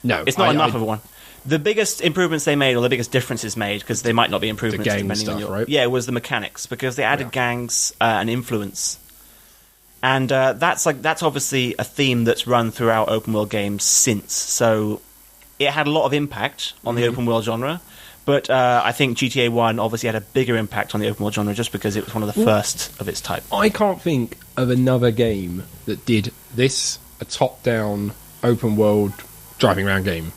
no, It's not enough of one. The biggest improvements they made, or the biggest differences made, because they might not be improvements. The gang depending on stuff, your, right? Yeah, was the mechanics, because they added gangs and influence. And that's obviously a theme that's run throughout open world games since. So it had a lot of impact on the open world genre. But I think GTA 1 obviously had a bigger impact on the open world genre just because it was one of the first of its type. I can't think of another game that did this, a top-down, open world driving around game.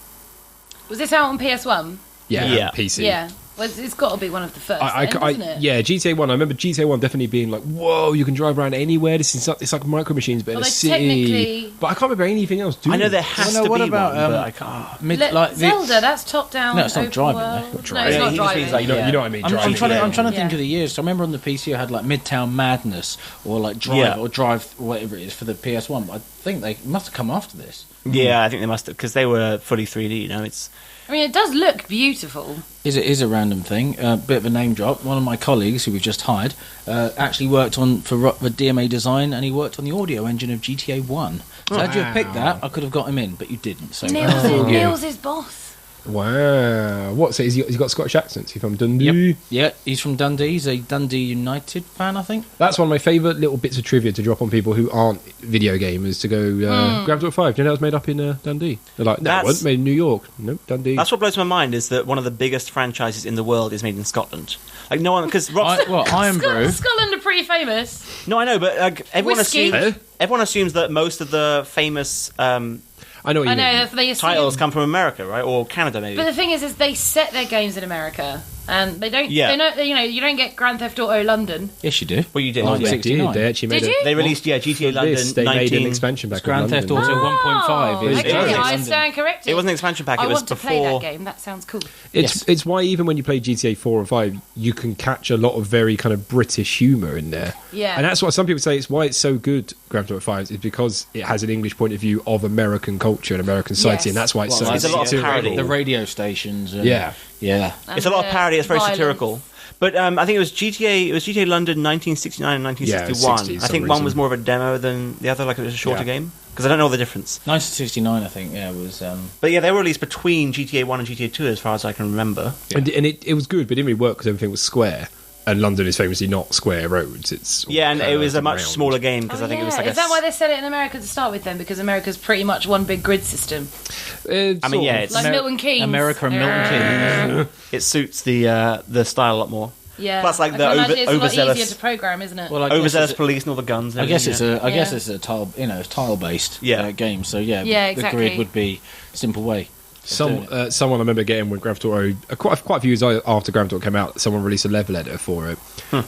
Was this out on PS1? Yeah. PC. Yeah. Well, it's got to be one of the first, isn't it? Yeah, GTA 1. I remember GTA 1 definitely being like, whoa, you can drive around anywhere. It's like micro machines, but in a city. Technically... But I can't remember anything else doing I know there it. has Well, no, to what be about, one, but I can't. Zelda, that's top down. No, it's not open driving, world. though. No, it's Yeah, not he just driving. means, like, You know what I mean? I'm driving. trying to Yeah. think of the years. So I remember on the PC I had like Midtown Madness or like Drive or Drive whatever it is for the PS1. But I think they must have come after this. Yeah, I think they must have, because they were fully 3D, you know, it's... I mean, it does look beautiful. Is a random thing. Bit of a name drop. One of my colleagues who we've just hired actually worked for DMA Design, and he worked on the audio engine of GTA 1. So had you have picked that, I could have got him in, but you didn't. So Neil's his boss. Wow. What? So he's got Scottish accents. He's from Dundee. Yeah, he's from Dundee. He's a Dundee United fan, I think. That's one of my favourite little bits of trivia to drop on people who aren't video gamers to go, Grand Theft Auto 5, do you know that was made up in Dundee? They're like, no, it wasn't made in New York. Nope, Dundee. That's what blows my mind, is that one of the biggest franchises in the world is made in Scotland. Like, no one... Because Iron Brew. Scotland are pretty famous. No, I know, but like, Whiskey. everyone assumes that most of the famous I know what you I know, mean. they assume... titles come from America, right? Or Canada, maybe. But the thing is they set their games in America. And they don't. Yeah. They don't. You know, you don't get Grand Theft Auto London. Yes, you do. Well, you did. Oh, yeah. they did. They actually made Did you? They released GTA London this. They made 19. an expansion back. It's Grand Theft Auto London. 1.5. Is okay, it? I London. stand corrected. It wasn't an expansion pack. I It was want to before. play that game. That sounds cool. It's why even when you play GTA 4 or 5, you can catch a lot of very kind of British humour in there. Yeah. And that's what some people say. It's why it's so good. Grand Theft Auto 5 is because it has an English point of view of American culture and American society, Yes. and that's why it's Well, so. There's a lot of satirical. parody. The radio stations. And, Yeah. Yeah. It's a lot of And, parody. It's very violence. satirical. But I think it was GTA. It was GTA London 1969 and 1961. 60, I think some one was reason. more of a demo than the other. Like it was a shorter Yeah. game because I don't know the difference. 1969, I think. Yeah, was. But yeah, they were released between GTA 1 and GTA 2, as far as I can remember. And it was good, but it didn't really work because everything was square. And London is famously not square roads. It's all Yeah, and it was a curved much around. smaller game because Oh, I think it was yeah. like Is that why they set it in America to start with then? Because America's pretty much one big grid system. I mean, yeah, it's, Like Milton Keynes. America and Milton Keynes. it suits the style a lot more. Yeah. Plus, like, I the can imagine it's a lot overzealous- easier to program, isn't it? Well, I guess Overzealous it's- police and all the guns. And I guess everything, it's a. I guess Yeah. it's a tile. It's tile based. Yeah. Game. So yeah. Yeah, The exactly. grid would be a simple way. Someone I remember getting when Grand Theft Auto, quite a few years after Grand Theft Auto came out, someone released a level editor for it,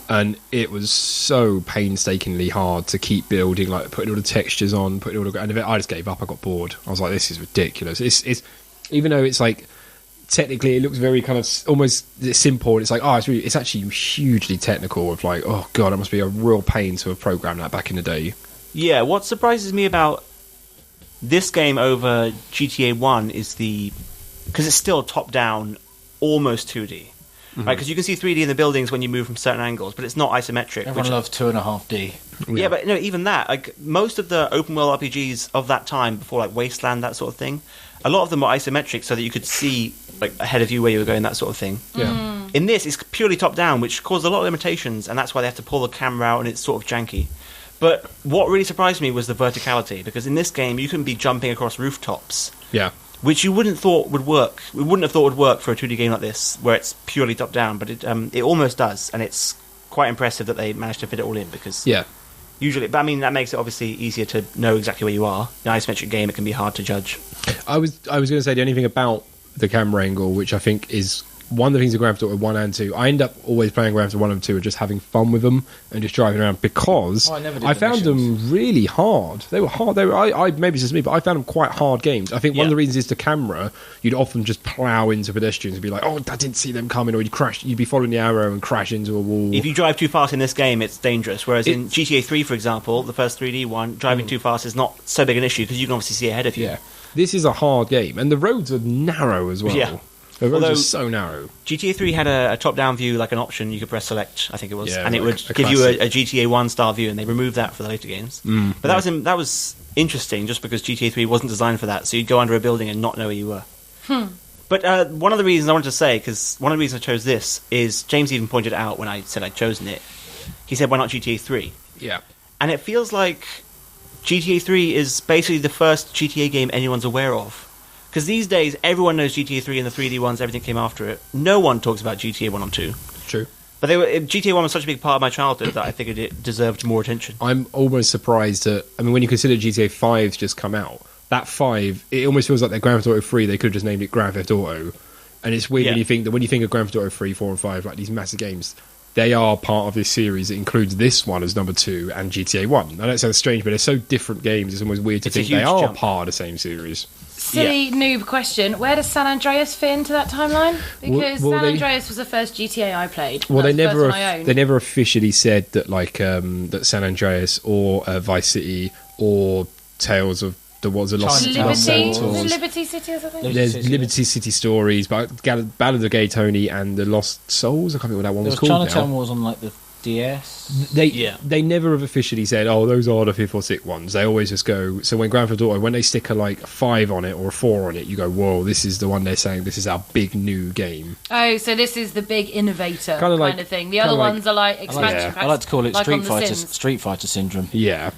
and it was so painstakingly hard to keep building, like putting all the textures on, putting all the, and I just gave up. I got bored. I was like, this is ridiculous. It's even though it's like technically it looks very kind of almost simple, it's like it's actually hugely technical. Of like, oh god, it must be a real pain to have programmed that back in the day. Yeah, what surprises me about this game over GTA 1 is because it's still top down, almost 2D. Right, because you can see 3D in the buildings when you move from certain angles, but it's not isometric. Everyone loves 2.5D. Yeah, but no, even that, like most of the open world RPGs of that time, before like Wasteland, that sort of thing, a lot of them were isometric so that you could see like ahead of you where you were going, that sort of thing. Yeah. In this, it's purely top down, which caused a lot of limitations, and that's why they have to pull the camera out, and it's sort of janky. But what really surprised me was the verticality, because in this game you can be jumping across rooftops, Yeah. which you wouldn't thought would work. We wouldn't have thought would work for a 2D game like this, where it's purely top down, but it almost does, and it's quite impressive that they managed to fit it all in, because Yeah. usually, but I mean, that makes it obviously easier to know exactly where you are. In an isometric game, it can be hard to judge. I was going to say the only thing about the camera angle, which I think is one of the things of Grand Theft Auto 1 and 2. I end up always playing Grand Theft Auto 1 and 2 and just having fun with them and just driving around because Oh, I never did I the found missions. them really hard. They were hard. I maybe it's just me, but I found them quite hard games. I think one of Yeah. the reasons is the camera. You'd often just plow into pedestrians and be like, "Oh, I didn't see them coming," or you'd be following the arrow and crash into a wall. If you drive too fast in this game, it's dangerous. Whereas in It's- GTA 3, for example, the first 3D one, driving too fast is not so big an issue because you can obviously see ahead of you. Yeah, this is a hard game, and the roads are narrow as well. Yeah. The roads Although- are so narrow. GTA 3 had a top-down view, like an option. You could press select, I think it was, Yeah, and it like would a give you classic. a GTA 1 style view, and they removed that for the later games. But that was interesting, just because GTA 3 wasn't designed for that, so you'd go under a building and not know where you were. But one of the reasons I wanted to say, because one of the reasons I chose this, is James even pointed out when I said I'd chosen it, he said, why not GTA 3? Yeah. And it feels like GTA 3 is basically the first GTA game anyone's aware of. Because these days, everyone knows GTA 3 and the 3D ones, everything came after it. No one talks about GTA 1 and 2. True. But GTA 1 was such a big part of my childhood that I figured it deserved more attention. I'm almost surprised that, I mean, when you consider GTA 5's just come out, that 5, it almost feels like their Grand Theft Auto 3, they could have just named it Grand Theft Auto. And it's weird Yeah. when you think of Grand Theft Auto 3, 4 and 5, like these massive games, they are part of this series. It includes this one as number 2 and GTA 1. I know it sounds strange, but they're so different games, it's almost weird to It's a think they huge are jump. part of the same series. Silly noob question. Where does San Andreas fit into that timeline? Because Well, San they- Andreas was the first GTA I played. Well, That's they the first never one I owned. they never officially said that that San Andreas or Vice City or Tales of the Lost Chinatown. Liberty, Santos. was it Liberty City or something? There's City. Liberty City Stories, but Ballad of Gay Tony and the Lost Souls. I can't remember what that one There was was called Chinatown now. Wars on like the DS. They never have officially said, oh, those are the 5th or 6th ones. They always just go. So when Grand Theft Auto, when they stick a 5 on it or a 4 on it, you go, whoa, this is the one they're saying. This is our big new game. Oh, so this is the big innovator Kinda kind like- of thing. The kinda other like- ones are like I expansion Yeah. packs. like to call it like on The Sims. Street Fighter syndrome. Yeah.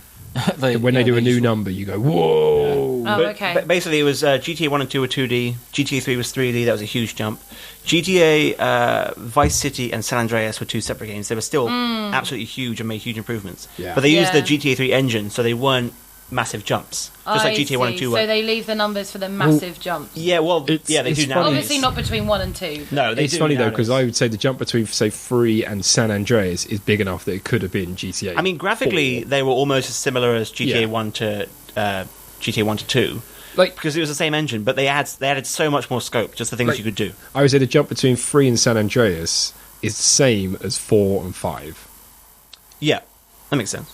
When they do a new number, you go, whoa. Oh, But okay. basically, it was GTA 1 and 2 were 2D, GTA 3 was 3D, that was a huge jump. GTA, Vice City, and San Andreas were 2 separate games. They were still absolutely huge and made huge improvements. Yeah. But they used the Yeah. GTA 3 engine, so they weren't massive jumps, just like GTA 1 and 2 were. So they leave the numbers for the massive jumps. Yeah, well, they do it's now. Obviously not between 1 and 2. No, they It's do funny though, nowadays. because I would say the jump between, say, 3 and San Andreas is big enough that it could have been GTA. I mean, graphically, 4. they were almost as similar as GTA Yeah. 1 to GTA 1 to 2, Like, because it was the same engine, but they added so much more scope, just the things Like- you could do. I would say the jump between 3 and San Andreas is the same as 4 and 5. Yeah, that makes sense.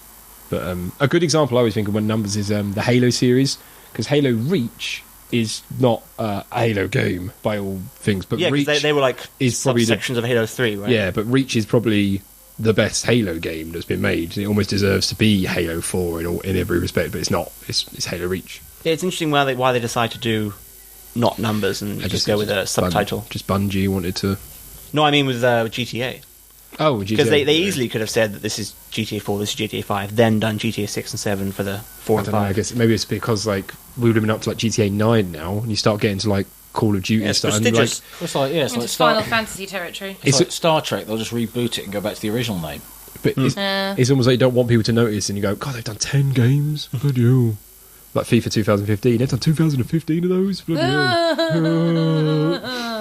But a good example I always think of when numbers is the Halo series, because Halo Reach is not a Halo game by all things, but Yeah, Reach because they were like is probably the- subsections of Halo 3, right? yeah, but Reach is probably the best Halo game that's been made. It almost deserves to be Halo 4 in every respect, but it's not. It's Halo Reach. Yeah, it's interesting why they decide to do not numbers and just go with a subtitle. Just Bungie wanted to. No, I mean with GTA. Oh, Because they easily could have said that this is GTA 4, this is GTA 5, then done GTA 6 and 7 for the 4 I and don't know. 5. I guess maybe it's because like we would have been up to like GTA 9 now, and you start getting to like Call of Duty Yeah, and it's stuff. And, like, prestigious. It's like It's Final Fantasy territory. It's like Star Trek. They'll just reboot it and go back to the original name. but it's almost like you don't want people to notice, and you go, God, they've done 10 games. Bloody hell. Like FIFA 2015, they've done 2015 of those. Bloody hell.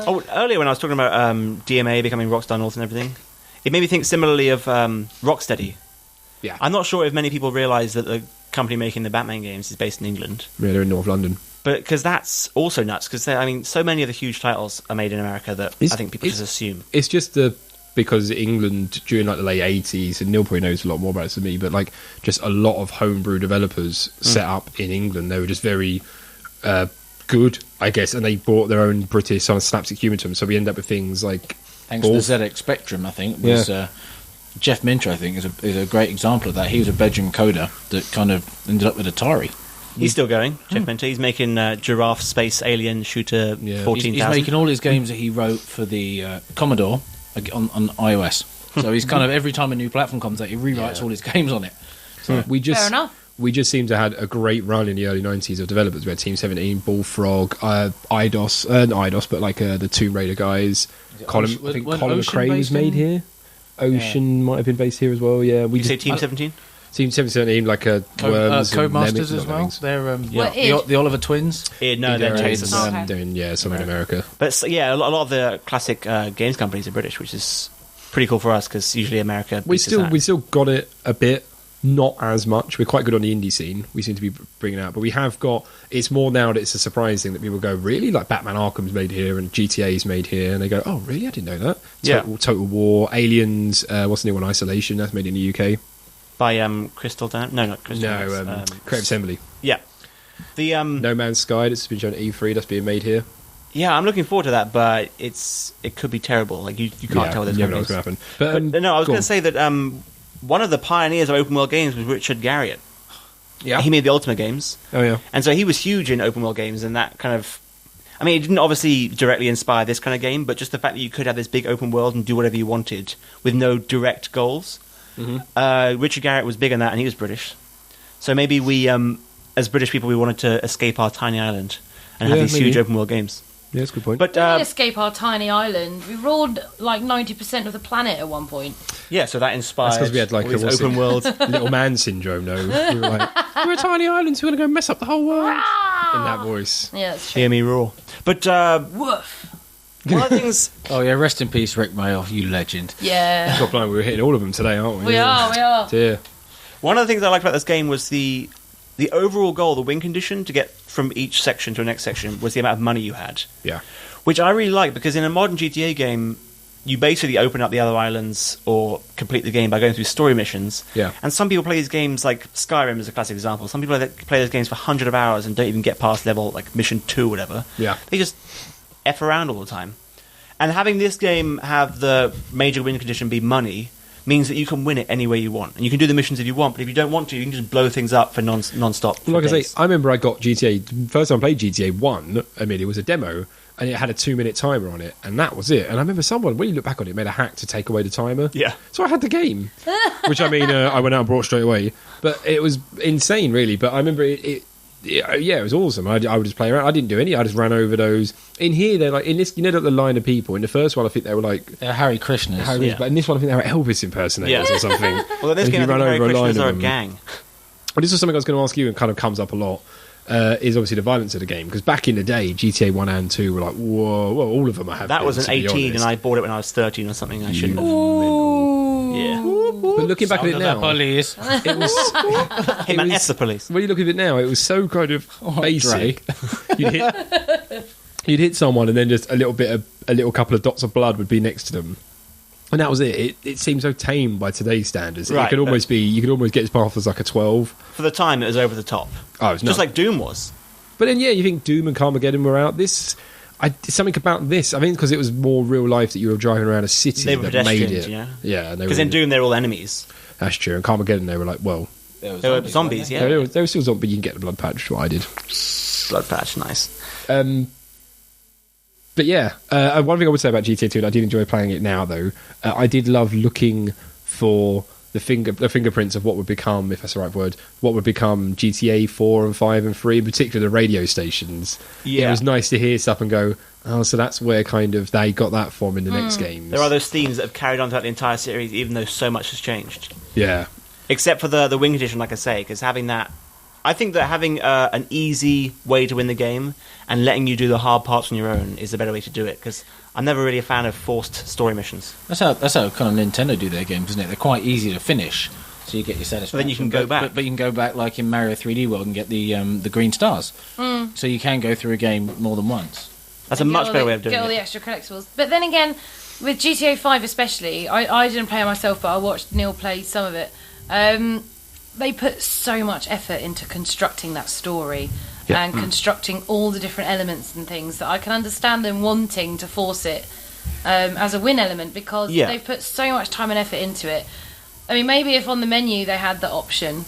Oh, earlier when I was talking about DMA becoming Rockstar North and everything, it made me think similarly of Rocksteady. Yeah. I'm not sure if many people realise that the company making the Batman games is based in England. Yeah, they're in North London. But because that's also nuts, because I mean, so many of the huge titles are made in America that I think people just assume. It's just because England during like the late 80s, and Neil probably knows a lot more about this than me, but like just a lot of homebrew developers set up in England. They were just very good, I guess, and they brought their own British sort of slapstick humour to them. So we end up with things like Thanks to the ZX Spectrum, I think, was Jeff Minter, I think, is a great example of that. He was a Belgian coder that kind of ended up with Atari. He's still going, Jeff Minter. He's making Giraffe Space Alien Shooter 14,000. He's making all his games that he wrote for the Commodore on iOS. So he's kind of, every time a new platform comes out, he rewrites all his games on it. So Fair enough. We just seem to have had a great run in the early 90s of developers. We had Team 17, Bullfrog, IDOS, not IDOS, but like the Tomb Raider guys. Colin, I think Colin Ocean McRae was based made in? here. Ocean might have been based here as well, yeah. Did you say Team 17? Team 17, like Worms and Codemasters Lemmings, as not well. Lemmings. They're Id? the Oliver twins. No, they're They're Texas. Okay. doing something in America. But yeah, a lot of the classic games companies are British, which is pretty cool for us because usually America. We beats us out. still got it a bit, not as much. We're quite good on the indie scene. We seem to be bringing out, but we have got. It's more now that it's a surprise thing that people go, really, like Batman Arkham's made here and GTA's made here, and they go, oh, really? I didn't know that. Yeah. Total War, Aliens. What's the new one? Isolation. That's made in the UK. by Crystal Dan. No, not Crystal. No, Creative Assembly. Yeah. The No Man's Sky. That's been shown at E3. That's being made here. Yeah, I'm looking forward to that, but it could be terrible. Like you can't tell with You those never know what's companies. going to happen. But no, I was go going on. to say that one of the pioneers of open world games was Richard Garriott. Yeah. He made the Ultima games, Oh yeah. and so he was huge in open world games, and that kind of. I mean, it didn't obviously directly inspire this kind of game, but just the fact that you could have this big open world and do whatever you wanted with no direct goals. Mm-hmm. Richard Garriott was big on that, and he was British. So maybe we, as British people, we wanted to escape our tiny island and have Yeah, these maybe. huge open world games. Yeah, that's a good point. But We didn't escape our tiny island. We ruled like 90% of the planet at one point. yeah, so that inspired That's 'cause we had, like, all these what's open it? world. Little man syndrome, though. We were like, we're a tiny island, so we're going to go mess up the whole world. In that voice. Yeah, that's true. Hear me roar. But Woof. one of the things. Oh yeah, rest in peace, Rick Mail, you legend. Yeah. God, blind, we were hitting all of them today, aren't we? We are. Dear. One of the things I liked about this game was the overall goal, the win condition to get from each section to the next section was the amount of money you had, Yeah. which I really like because in a modern GTA game, you basically open up the other islands or complete the game by going through story missions. Yeah. And some people play these games like Skyrim is a classic example. Some people play those games for hundreds of hours and don't even get past level like mission 2 or whatever. Yeah. They just F around all the time. And having this game have the major win condition be money means that you can win it any way you want. And you can do the missions if you want, but if you don't want to, you can just blow things up for non-stop. for Like I days. say, I remember I got GTA, first time I played GTA 1, I mean, it was a demo, and it had a 2-minute timer on it, and that was it. And I remember someone, when you look back on it, made a hack to take away the timer. Yeah. So I had the game, which I mean, I went out and brought straight away. But it was insane, really. But I remember it was awesome. I would just play around. I didn't do any. I just ran over those. In here, they're like, in this, you know, the line of people. In the first one, I think they were like, They're Harry Krishnas. Harry, Yeah. but in this one, I think they were Elvis impersonators or something. Well, in this And game, you I think run Harry over a line Krishnas of are a them. gang. this is something I was going to ask you, and kind of comes up a lot. Is obviously the violence of the game, because back in the day, GTA 1 and 2 were like, whoa, well, all of them have. That been, was an to be 18, honest. and I bought it when I was 13 or something. I shouldn't have. Yeah. But looking back at it now, police. it was. Hey man, F the police. When you look at it now, it was so kind of basic. You'd hit someone, and then just a little couple of dots of blood would be next to them, and that was it. It seemed so tame by today's standards. Right, it could almost be. You could almost get this path as like a 12. For the time, it was over the top. Oh, it's Just like Doom was. But then, yeah, you think Doom and Carmageddon were out. Something about this. I think because it was more real life that you were driving around a city They were that made pedestrians, it. yeah. Yeah, Because in Doom, they're all enemies. that's true. And Carmageddon, they were like, well, They were zombies, yeah. they were still zombies. But you can get the blood patch. What I did. Blood patch, nice. But yeah, one thing I would say about GTA 2, and I did enjoy playing it now, though, I did love looking for the fingerprints of what would become, if that's the right word, what would become GTA 4 and 5 and 3, in particular the radio stations. Yeah. It was nice to hear stuff and go, oh, so that's where kind of they got that from in the next games. There are those themes that have carried on throughout the entire series, even though so much has changed. Yeah. Except for the wing edition, like I say, because having that... I think that having an easy way to win the game and letting you do the hard parts on your own is the better way to do it, because I'm never really a fan of forced story missions. That's how kind of Nintendo do their games, isn't it? They're quite easy to finish, so you get your satisfaction. But then you can go back. But you can go back like in Mario 3D World and get the green stars. So you can go through a game more than once. That's a much better way of doing Get all the it. extra collectibles. But then again, with GTA 5 especially, I didn't play it myself, but I watched Neil play some of it. They put so much effort into constructing that story and constructing all the different elements and things that I can understand them wanting to force it as a win element, because they've put so much time and effort into it. I mean, maybe if on the menu they had the option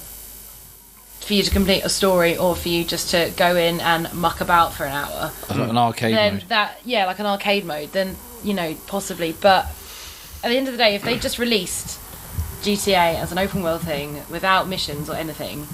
for you to complete a story or for you just to go in and muck about for an hour, Like an arcade then mode. like an arcade mode, then possibly. But at the end of the day, if they just released GTA as an open world thing without missions or anything,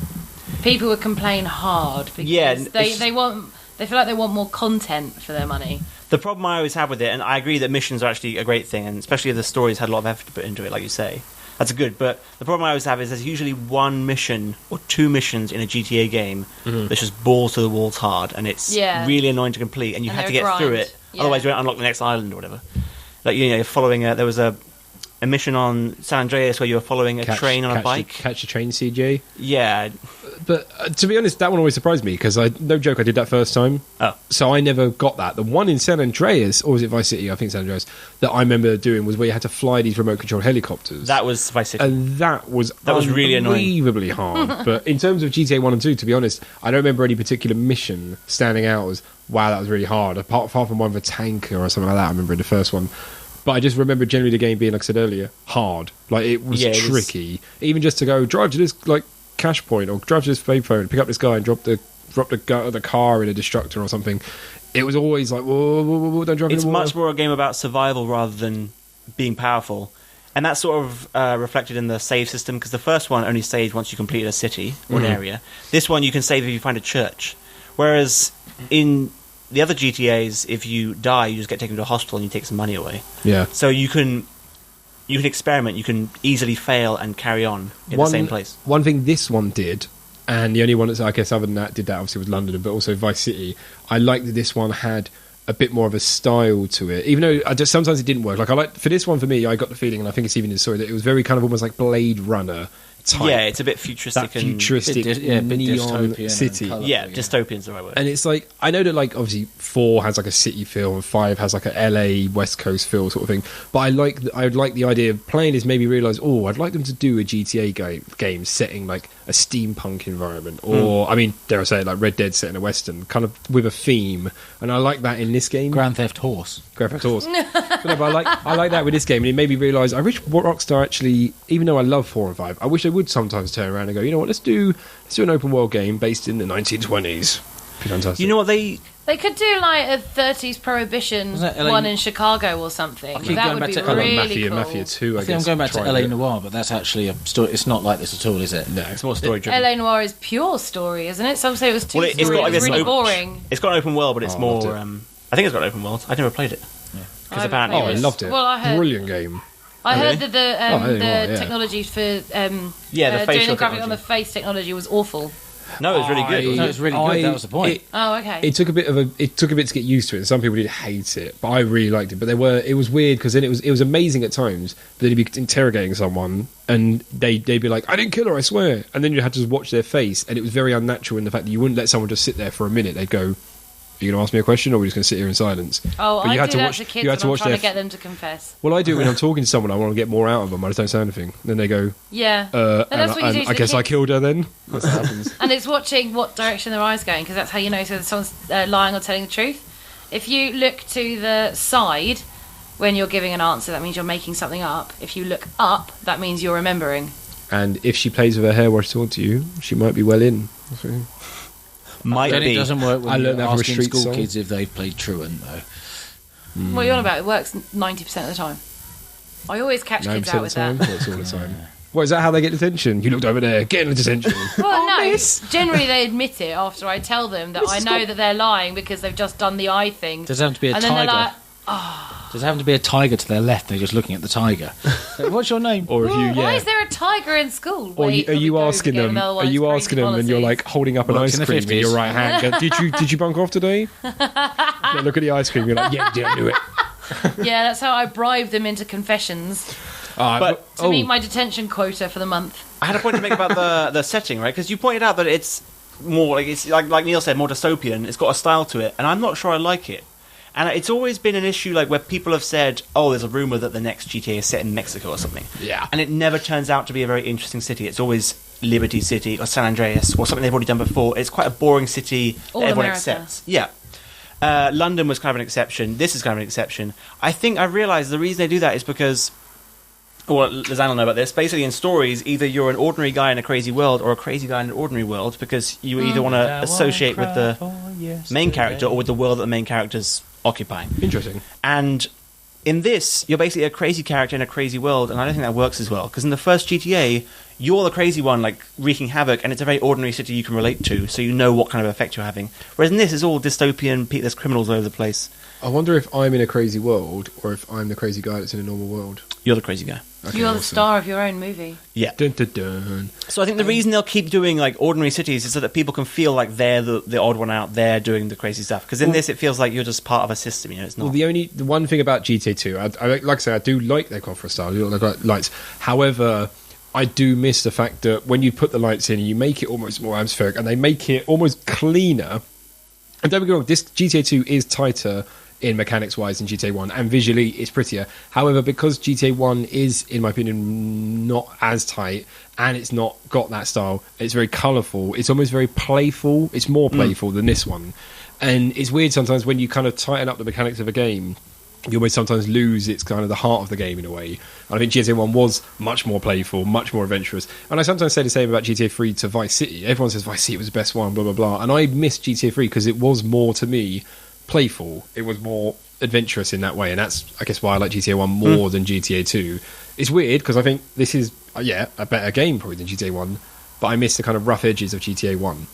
people would complain hard because they feel like they want more content for their money. The problem I always have with it, and I agree that missions are actually a great thing, and especially if the stories had a lot of effort to put into it, like you say, that's good. But the problem I always have is there's usually one mission or two missions in a GTA game that's just balls to the walls hard, and it's really annoying to complete, and you have to get through it, otherwise you won't unlock the next island or whatever. Like, you're following there was a mission on San Andreas where you were following a train on a bike. Catch a train, CJ. Yeah. But to be honest, that one always surprised me, because no joke, I did that first time. Oh. So I never got that. The one in San Andreas, or was it Vice City? I think San Andreas, that I remember doing was where you had to fly these remote control helicopters. That was Vice City. And that was really annoying. unbelievably hard. But in terms of GTA 1 and 2, to be honest, I don't remember any particular mission standing out as, wow, that was really hard. Apart from one with a tanker or something like that, I remember in the first one. But I just remember generally the game being, like I said earlier, hard. Like, it was tricky. Even just to go, drive to this, like, cash point, or drive to this payphone, pick up this guy and drop the car in a destructor or something. It was always like, whoa, don't drive in It's the water. much more a game about survival rather than being powerful. And that's sort of reflected in the save system, because the first one only saves once you complete a city or an area. This one you can save if you find a church. Whereas in the other GTAs, if you die, you just get taken to a hospital and you take some money away. Yeah. So you can experiment, you can easily fail and carry on in the same place. One thing this one did, and the only one that's, I guess, other than that, did that obviously was London, but also Vice City. I liked that this one had a bit more of a style to it, even though sometimes it didn't work. Like, for this one, for me, I got the feeling, and I think it's even in the story, that it was very kind of almost like Blade Runner type. Yeah, it's a bit futuristic. That futuristic bit neon dystopian city. and Yeah, colourful, dystopian's the right word. And it's like, I know that, like, obviously 4 has like a city feel and 5 has like a LA West Coast feel sort of thing, but I would like the idea of playing this, maybe realise, I'd like them to do a GTA game setting like a steampunk environment, or I mean, dare I say it, like Red Dead set in a western, kind of with a theme, and I like that in this game. Grand Theft Horse. But I like that with this game, and it made me realise I wish Rockstar actually, even though I love 4 and 5, I wish they would sometimes turn around and go, you know what, let's do an open world game based in the 1920s. Be fantastic. You know what they could do like a 30s prohibition Was that LA? one in Chicago or something. I keep That going would back be to really Mafia, cool. Mafia 2, I I think guess. I'm going back to tried LA it. Noir, but that's actually a story. It's not like this at all, is it? No. it's more story driven. LA Noir is pure story, isn't it? Some say it was too Well, story. it's got like It was this really open- boring. It's got an open world, but it's Oh, I more. loved it. I think it's got an open world. I've never played it. I Because haven't apparently, played I it. loved it. Well, I heard- Brilliant game. I heard that the I didn't know, yeah. technology for Yeah, the doing facial the graphic on technology. the face technology was awful. No, it was really good. No, it's really good. That was the point. Oh, okay. It took a bit to get used to it. And some people did hate it, but I really liked it. But it was weird because then it was amazing at times. But then you'd be interrogating someone, and they'd be like, "I didn't kill her, I swear." And then you had to just watch their face, and it was very unnatural in the fact that you wouldn't let someone just sit there for a minute. They'd go, "Are you going to ask me a question, or are we just going to sit here in silence?" Oh, But I you had do to that watch- to kids you had when to I'm watch trying their to get them to confess. Well, I do when I'm talking to someone. I want to get more out of them. I just don't say anything. Then they go, Yeah. and that's what you do to I the guess I kids. killed her then. That's what happens. And it's watching what direction their eyes going, because that's how you know if someone's lying or telling the truth. If you look to the side when you're giving an answer, that means you're making something up. If you look up, that means you're remembering. And if she plays with her hair while she's talking to you, she might be well in. Might Then be. it doesn't work I when learned you're that from a asking street school song. kids if they've played truant, though. What are you on about? It works 90% of the time. I always catch kids 9% out of with the time. that. What's all the time? What is that? How they get detention? You looked over there, getting detention. Well, no. miss. Generally, they admit it after I tell them that I know that they're lying because they've just done the eye thing. Does it have to be a And then they're tiger? like, Does it have to be a tiger to their left? They're just looking at the tiger. What's your name? Or if you, why yeah. is there a tiger in school? Or Wait, are you there we go asking again, them? another one Are of you those asking crazy them, and you're policies. like holding up an Works in ice the cream in your 50s. right hand? Go, did you bunk off today? They look at the ice cream. You're like, yeah, I knew it. Yeah, that's how I bribe them into confessions But- to meet my detention quota for the month. I had a point to make about the setting, right? Because you pointed out that it's more like Neil said, more dystopian. It's got a style to it, and I'm not sure I like it. And it's always been an issue, like where people have said, "Oh, there's a rumor that the next GTA is set in Mexico or something." Yeah. and it never turns out to be a very interesting city. It's always Liberty City or San Andreas or something they've already done before. It's quite a boring city All that everyone America. accepts. Yeah. London was kind of an exception. This is kind of an exception. I think I realised the reason they do that is because, well, Lizanne will know about this. Basically, in stories, either you're an ordinary guy in a crazy world or a crazy guy in an ordinary world, because you either want to associate with the main character or with the world that the main character's occupying. Interesting. And in this, you're basically a crazy character in a crazy world, and I don't think that works as well. Because in the first GTA, you're the crazy one, like, wreaking havoc, and it's a very ordinary city you can relate to, so you know what kind of effect you're having. Whereas in this, it's all dystopian, there's criminals all over the place. I wonder if I'm in a crazy world or if I'm the crazy guy that's in a normal world. You're the crazy guy. Okay, You're the awesome. star of your own movie. Yeah. Dun, dun, dun. So I think the reason they'll keep doing, like, ordinary cities is so that people can feel like they're the odd one out there doing the crazy stuff. Because in this, it feels like you're just part of a system, you know, it's not. Well, the one thing about GTA 2, I like I say, I do like their conference style. They've got lights. However, I do miss the fact that when you put the lights in, you make it almost more atmospheric, and they make it almost cleaner. And don't get me wrong, this GTA 2 is tighter in mechanics wise than GTA 1, and visually it's prettier. However, because GTA 1 is, in my opinion, not as tight, and it's not got that style, it's very colourful, it's almost very playful. It's more playful than this one. And it's weird sometimes when you kind of tighten up the mechanics of a game, you almost sometimes lose its kind of the heart of the game in a way. And I think GTA 1 was much more playful, much more adventurous. And I sometimes say the same about GTA 3 to Vice City. Everyone says Vice City was the best one, blah, blah, blah. And I miss GTA 3 because it was more, to me, playful. It was more adventurous in that way. And that's, I guess, why I like GTA 1 more than GTA 2. It's weird because I think this is, a better game probably than GTA 1. But I miss the kind of rough edges of GTA 1.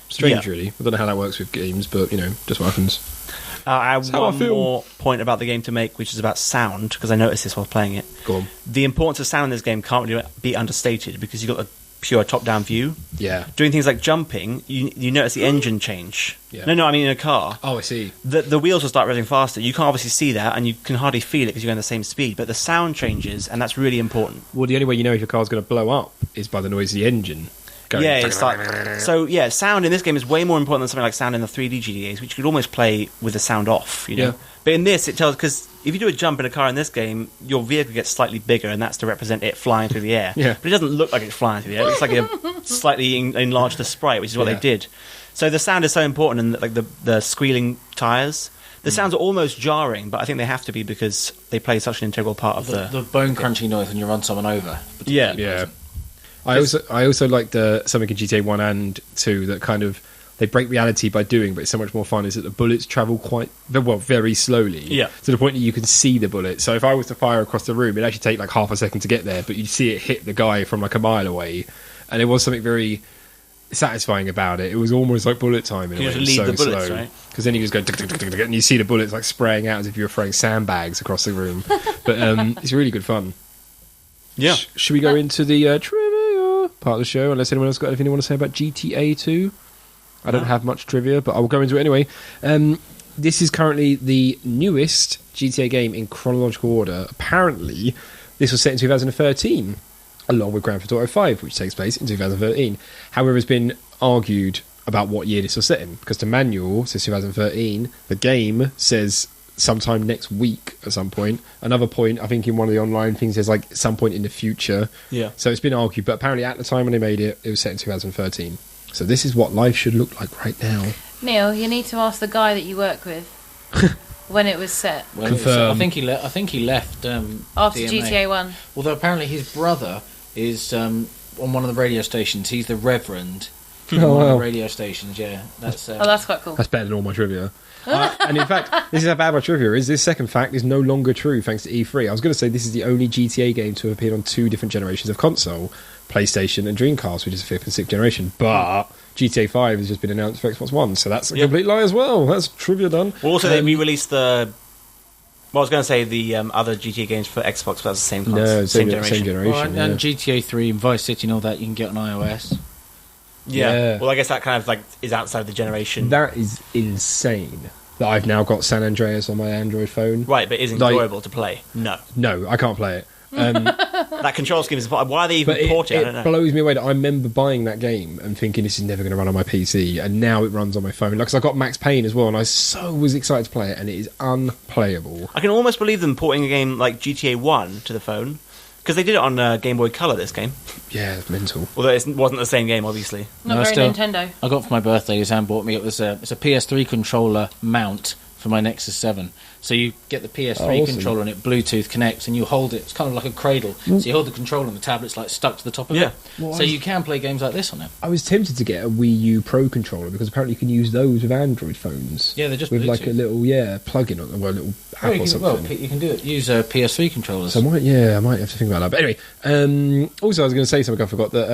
Strange, Yeah. really. I don't know how that works with games, but, just what happens. I have how I one feel. more point about the game to make, which is about sound, because I noticed this while playing it. Go on. The importance of sound in this game can't really be understated, because you've got a pure top-down view. Yeah. Doing things like jumping, you notice the engine change. Yeah. No, I mean in a car. Oh, I see. The wheels will start revving faster. You can't obviously see that, and you can hardly feel it because you're going the same speed, but the sound changes, and that's really important. Well, the only way you know if your car's going to blow up is by the noise of the engine. Going Yeah, it's like sound in this game is way more important than something like sound in the 3D GTAs, which you could almost play with the sound off, you know. Yeah. But in this, it tells, because if you do a jump in a car in this game, your vehicle gets slightly bigger, and that's to represent it flying through the air. Yeah. But it doesn't look like it's flying through the air. It looks like a slightly enlarged the sprite, which is what Yeah. they did. So the sound is so important, and like the squealing tires. The sounds are almost jarring, but I think they have to be because they play such an integral part of The bone crunching noise when you run someone over. Yeah. Yeah. I also like something in GTA 1 and 2 that kind of they break reality by doing, but it's so much more fun. Is that the bullets travel very slowly, Yeah. to the point that you can see the bullet. So if I was to fire across the room, it'd actually take like half a second to get there, but you'd see it hit the guy from like a mile away, and it was something very satisfying about it. It was almost like bullet time in a You way. just It was lead so the bullets, slow. right? Because then you just go tick, tick, tick, tick, tick, and you see the bullets like spraying out as if you were throwing sandbags across the room. But it's really good fun. Yeah. Should we go into the trivia part of the show? Unless anyone else got anything they want to say about GTA 2? I don't have much trivia, but I will go into it anyway. This is currently the newest GTA game in chronological order. Apparently, this was set in 2013, along with Grand Theft Auto 5, which takes place in 2013. However, it's been argued about what year this was set in, because the manual says 2013, the game says sometime next week at some point. Another point, I think in one of the online things, there's like some point in the future. Yeah. So it's been argued, but apparently at the time when they made it, it was set in 2013. So this is what life should look like right now. Neil, you need to ask the guy that you work with when it was set. Well, Confirm. I think he left After DMA. GTA 1. Although apparently his brother is on one of the radio stations. He's the Reverend on Oh, one of wow. the radio stations. Yeah, that's. Oh, that's quite cool. That's better than all my trivia. And in fact, this is how bad my trivia is. This second fact is no longer true thanks to E3. I was going to say this is the only GTA game to have appeared on 2 different generations of console, PlayStation and Dreamcast, which is the 5th and 6th generation. But GTA 5 has just been announced for Xbox One, so that's a complete lie as well. That's trivia done. Well, also, they re-released the... Well, I was going to say the other GTA games for Xbox, but that's the same console. No, same same generation. Well, and GTA 3 and Vice City and all that you can get on iOS. Yeah. Well, I guess that kind of like is outside of the generation. That is insane that I've now got San Andreas on my Android phone. Right, but is it Like- enjoyable to play? No. No, I can't play it. That control scheme is... Why are they even But porting it? I don't it know. blows me away that I remember buying that game and thinking this is never going to run on my PC, and now it runs on my phone. Like, 'cause I got Max Payne as well, and I was excited to play it, and it is unplayable. I can almost believe them porting a game like GTA 1 to the phone, because they did it on Game Boy Color, this game. Yeah, it's mental. Although it wasn't the same game, obviously. Not No, very still- Nintendo. I got for my birthday. Sam bought me. It's a PS3 controller mount for my Nexus 7. So you get the PS3 awesome. controller and it Bluetooth connects, and you hold it. It's kind of like a cradle. So you hold the controller and the tablet's like stuck to the top of Yeah. it. Well, So you can play games like this on it. I was tempted to get a Wii U Pro controller because apparently you can use those with Android phones. Yeah, they're just with like a Bluetooth. little plug-in or a little app Well, or you can, something. you can do it. Use PS3 controllers. So I might have to think about that. But anyway, also I was going to say something I forgot that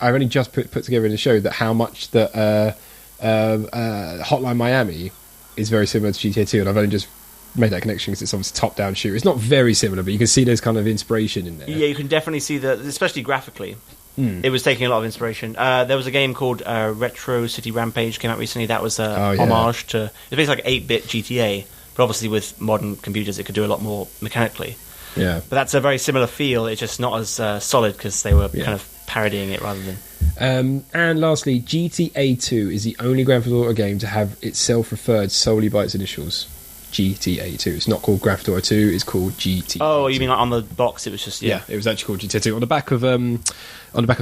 I've only just put together in the show that how much that Hotline Miami is very similar to GTA 2, and I've only just made that connection because it's obviously top-down shooter. It's not very similar, but you can see there's kind of inspiration in there. Yeah, you can definitely see that, especially graphically. It was taking a lot of inspiration. There was a game called Retro City Rampage came out recently. That was Oh, yeah. homage to... It's basically like 8-bit GTA, but obviously with modern computers it could do a lot more mechanically. Yeah. But that's a very similar feel. It's just not as solid because they were kind of parodying it rather than... And lastly, GTA 2 is the only Grand Theft Auto game to have itself referred solely by its initials. GTA 2. It's not called Grand Theft Auto 2, it's called GTA. Oh, 2. you mean like on the box it was just... Yeah, it was actually called GTA 2. On the back of the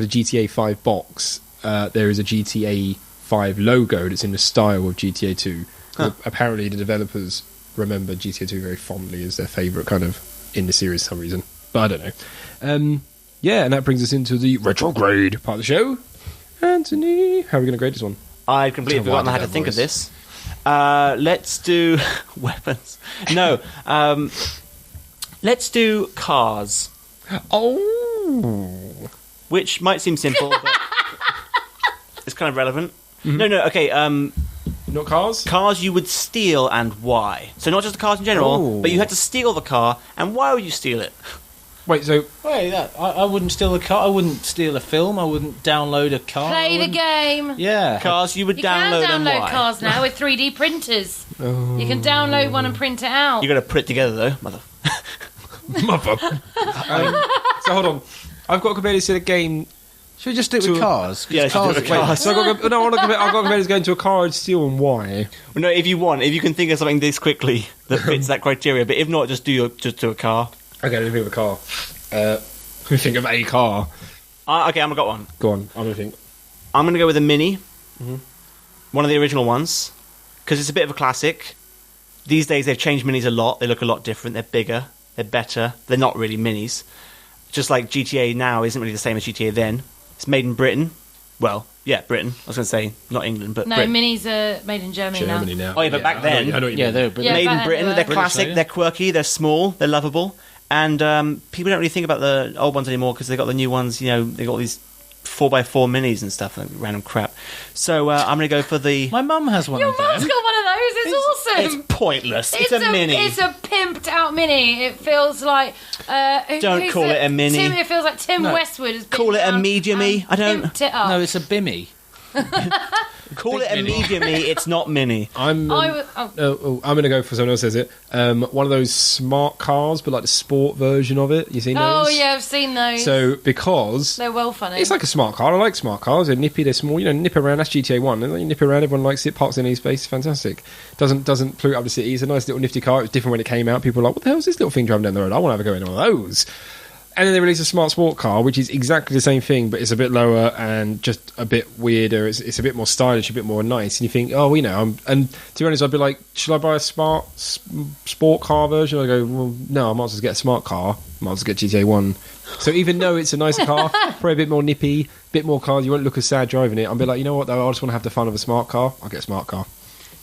GTA 5 box, there is a GTA 5 logo that's in the style of GTA 2. Apparently, the developers remember GTA 2 very fondly as their favourite kind of in the series for some reason. But I don't know. Yeah, and that brings us into the retrograde part of the show. Anthony, how are we going to grade this one? I completely Tell me why I forgotten how did to that think of voice. this. Let's do weapons. No, let's do cars, Oh, which might seem simple, but it's kind of relevant. Mm-hmm. No, okay. not cars? Cars you would steal and why? So not just the cars in general, Oh. but you had to steal the car, and why would you steal it? Wait, so Wait, I wouldn't steal a car. I wouldn't steal a film. I wouldn't download a car. I Play the wouldn't- game. Yeah. Cars you would You download, can and download why? cars now with 3D printers. Oh. You can download one and print it out. You got to put it together though, mother. mother. So hold on, I've got to compare this to the game. Should we just do it To- with cars? 'Cause Yeah, let's do it cars with are cars. cars. So I've got to, no, I want to compare, I've got to compare this going to a car and steal and why. Well, no, if you can think of something this quickly that fits that criteria, but if not, just do a car. Okay, let me think of a car. Let me think of a car. Okay, I've got one. Go on, I'm going to think. I'm going to go with a Mini, one of the original ones, because it's a bit of a classic. These days they've changed Minis a lot. They look a lot different. They're bigger. They're better. They're not really Minis. Just like GTA now isn't really the same as GTA then. It's made in Britain. Well, yeah, Britain. I was going to say not England, but No, Britain. minis are made in Germany, Germany now. now. Oh, yeah, but back then- I know what you Yeah, mean. they're Yeah, Made back in then Britain. they were. They're British, classic. yeah. They're quirky. They're small. They're lovable. And people don't really think about the old ones anymore because they got the new ones. You know, they got all these 4x4 minis and stuff, like random crap. So I'm going to go for the... My mum has one Your of them. mum's got one of those. It's awesome. It's pointless. It's a mini. It's a pimped out mini. It feels like... Don't call it a mini. It feels like Tim Westwood has been Call it a down medium-y. and I don't... pimped it up. No, it's a bimmy. Call Big it a mini. medium-y. It's not mini. I'm I'm going to go for someone else says it. One of those smart cars, but like the sport version of it. You seen those? Oh yeah, I've seen those. So because they're well funny. it's like a smart car. I like smart cars. They're nippy. They're small. You know, nip around. That's GTA 1. You nip around. Everyone likes it. Parks in any space. Fantastic. Doesn't pollute up the city. It's a nice little nifty car. It was different when it came out. People were like, what the hell is this little thing driving down the road? I want to have a go in one of those. And then they released a smart sport car, which is exactly the same thing, but it's a bit lower and just a bit weirder. It's a bit more stylish, a bit more nice. And you think, oh, you know, and to be honest, I'd be like, should I buy a sport car version? I go, well, no, I might as well get a smart car. Might as well get GTA 1. So even though it's a nicer car, probably a bit more nippy, a bit more cars, you won't look as sad driving it. I'll be like, you know what, though, I just want to have the fun of a smart car. I'll get a smart car.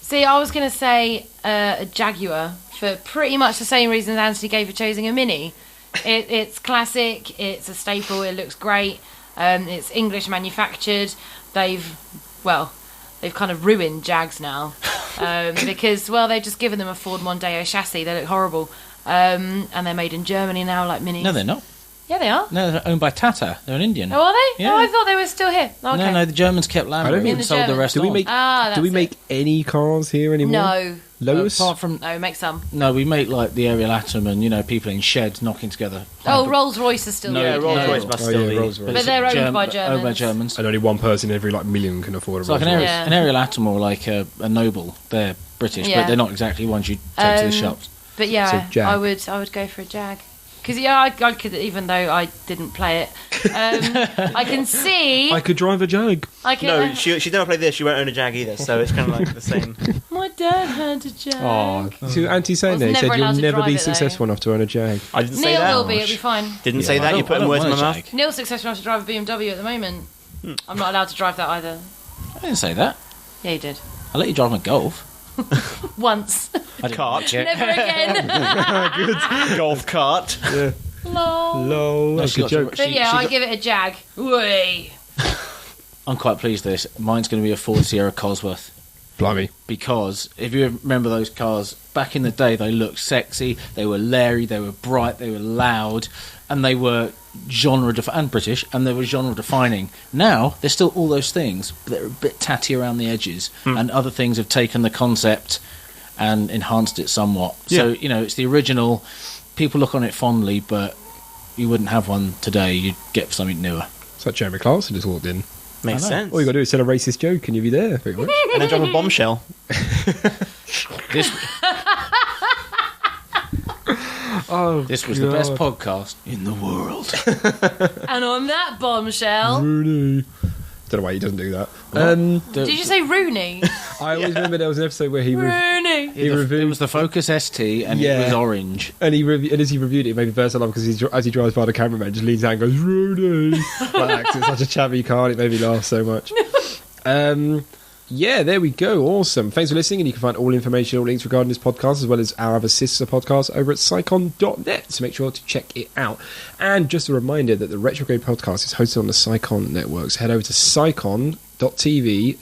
See, I was going to say a Jaguar for pretty much the same reasons Anthony gave for choosing a Mini. It's classic, it's a staple, it looks great, it's English manufactured. They've kind of ruined Jags now because, well, they've just given them a Ford Mondeo chassis. They look horrible. And they're made in Germany now, like Minis. No, they're not. Yeah, they are. No, they're owned by Tata. They're an Indian. Oh, are they? Yeah. Oh, I thought they were still here. Okay. No, the Germans kept Land Rover think and the sold the Germans. rest Do we on. make that's Do we it. make any cars here anymore? No. Lois? Apart from... No, make some. No, we make like the Ariel Atom and, you know, people in sheds knocking together. Oh, Rolls Royce is still No, here. Yeah, Rolls-Royce no. must Oh, still yeah, be. Rolls-Royce. But they're owned by Owned by Germans. Germans. And only one person in every million can afford a It's like Rolls-Royce. Yeah. an Ariel Atom or like a Noble. They're British, Yeah. but they're not exactly ones you take to the shops. But yeah, So, Jag. I would go for a Jag. Because I could, even though I didn't play it, I can see. I could drive a Jag. I can. No, she never play this. She won't own a Jag either, so it's kind of like the same. My dad had a Jag. Oh, see what Auntie's saying I was there? He never said you'll allowed to never drive be it, though. successful enough to own a Jag. I didn't say Neil that. will be. It'll be fine. Didn't say Yeah. that. I You don't- put I don't words in my want a mouth. Jag. Neil's successful enough to drive a BMW at the moment. I'm not allowed to drive that either. I didn't say that. Yeah, you did. I let you drive my Golf. Once. I didn't Cart. like it. Never again. Golf cart. Lol. Lol, that's a she good got joke. But yeah, she I got- give it a Jag. Way. I'm quite pleased with this. Mine's going to be a Ford Sierra Cosworth. Blimey. Because if you remember those cars, back in the day, they looked sexy, they were leery, they were bright, they were loud, and they were and British, and they were genre defining. Now, they're still all those things, but they're a bit tatty around the edges, and other things have taken the concept and enhanced it somewhat. So, you know, it's the original. People look on it fondly, but you wouldn't have one today. You'd get something newer. It's like Jeremy Clarkson just walked in. Makes I know. sense. All you got to do is tell a racist joke and you'll be there. Pretty much. And then drop a bombshell. This Oh, this was the best podcast in the world. And on that bombshell. Rooney. Don't know why he doesn't do that. Did you say Rooney? I always remember there was an episode where he Rooney. It was the Focus ST, and Yeah. it was orange. and as he reviewed it, it made me burst out laughing because as he drives by the cameraman, just leans out and goes Rooney. Like, it's such a chavvy car. And it made me laugh so much. Yeah, there we go. Awesome. Thanks for listening, and you can find all information, all links regarding this podcast, as well as our other sister podcasts over at psychon.net, so make sure to check it out. And just a reminder that the Retrograde podcast is hosted on the Psychon network, so head over to psychon.tv,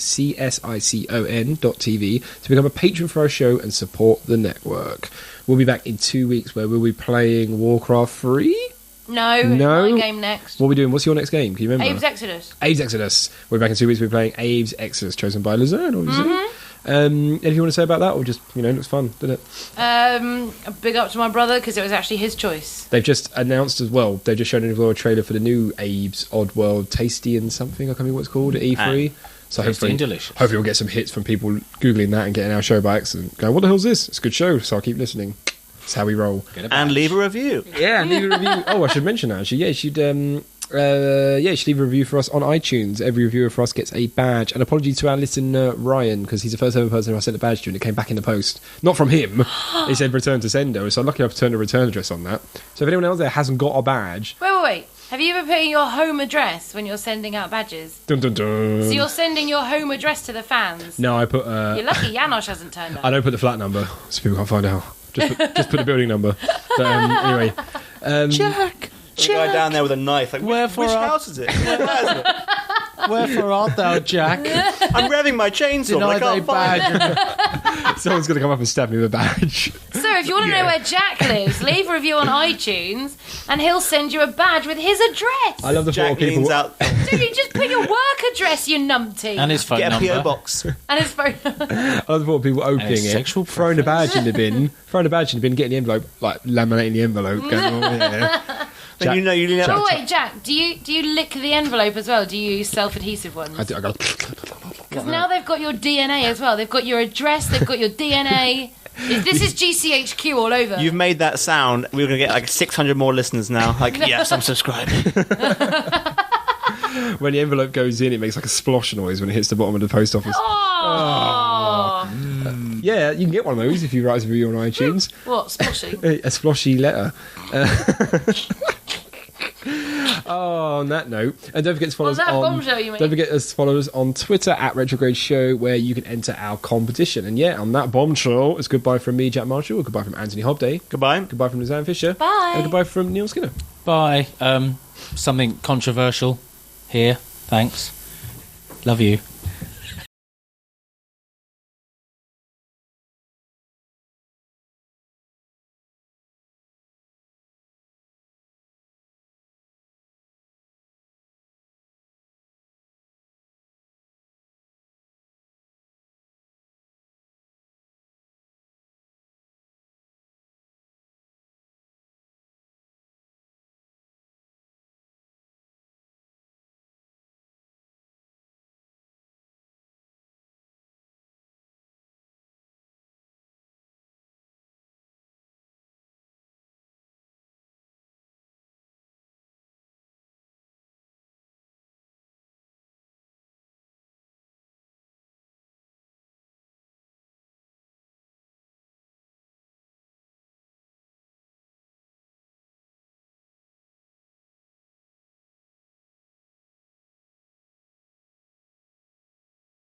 CSICON.tv, to become a patron for our show and support the network. We'll be back in 2 weeks, where we'll be playing Warcraft 3. No. No? My game next. What are we doing? What's your next game? Can you remember? Abe's Exodus. Abe's Exodus. We're back in 2 weeks. We're playing Abe's Exodus, chosen by Luzerne, obviously. Anything you want to say about that, or just, it looks fun, didn't it? A big up to my brother because it was actually his choice. They've just announced as well. They've just shown a trailer for the new Abe's Oddworld Tasty and something. I can't remember what it's called at E3. So Tasty hopefully, and delicious. hopefully we'll get some hits from people googling that and getting our show by accident. Going, what the hell's this? It's a good show, so I'll keep listening. That's how we roll. And leave a review. Yeah, leave a review. Oh, I should mention that actually. Yeah, you should leave a review for us on iTunes. Every reviewer for us gets a badge. And apology to our listener Ryan, because he's the first ever person who I sent a badge to, and it came back in the post. Not from him. It said return to sender, so I'm lucky I've turned a return address on that. So if anyone else there hasn't got a badge, Wait. Have you ever put in your home address when you're sending out badges? dun dun dun. So you're sending your home address to the fans? No, I put. You're lucky Janosch hasn't turned up. I don't put the flat number, so people can't find out. Just put the building number. But anyway, Jack! The guy down there with a knife. Like, Where which for our- house is it? Where is it? Wherefore art thou, Jack? I'm revving my chainsaw, but I Deny thy can't find it. badge. Someone's going to come up and stab me with a badge. So if you want to know where Jack lives, leave a review on iTunes and he'll send you a badge with his address. I love the thought Jack of people. leans out. Dude, you just put your work address, you numpty. And his phone Get a number. PO box. And his phone. I love the thought of people opening it, sexual throwing a badge in the bin, getting the envelope, like laminating the envelope. Going, oh, yeah. Then you know you lean out. Oh wait, Jack, do you lick the envelope as well? Do you use self-adhesive ones? I go. Because now they've got your DNA as well. They've got your address, they've got your DNA. This is GCHQ all over. You've made that sound. We're going to get like 600 more listeners now. Like, yes, I'm subscribing. When the envelope goes in, it makes like a splosh noise when it hits the bottom of the post office. Oh. Yeah, you can get one of those if you write a review on iTunes. What, splashy? A sploshy letter. On that note, and don't forget to follow us on. bombshell, you mean? Don't forget to follow us on Twitter at Retrograde Show, where you can enter our competition. And yeah, on that bombshell, it's goodbye from me, Jack Marshall. Goodbye from Anthony Hobday. Goodbye. Goodbye from Lisanne Fisher. Bye. And goodbye from Neil Skinner. Bye. Something controversial here. Thanks. Love you.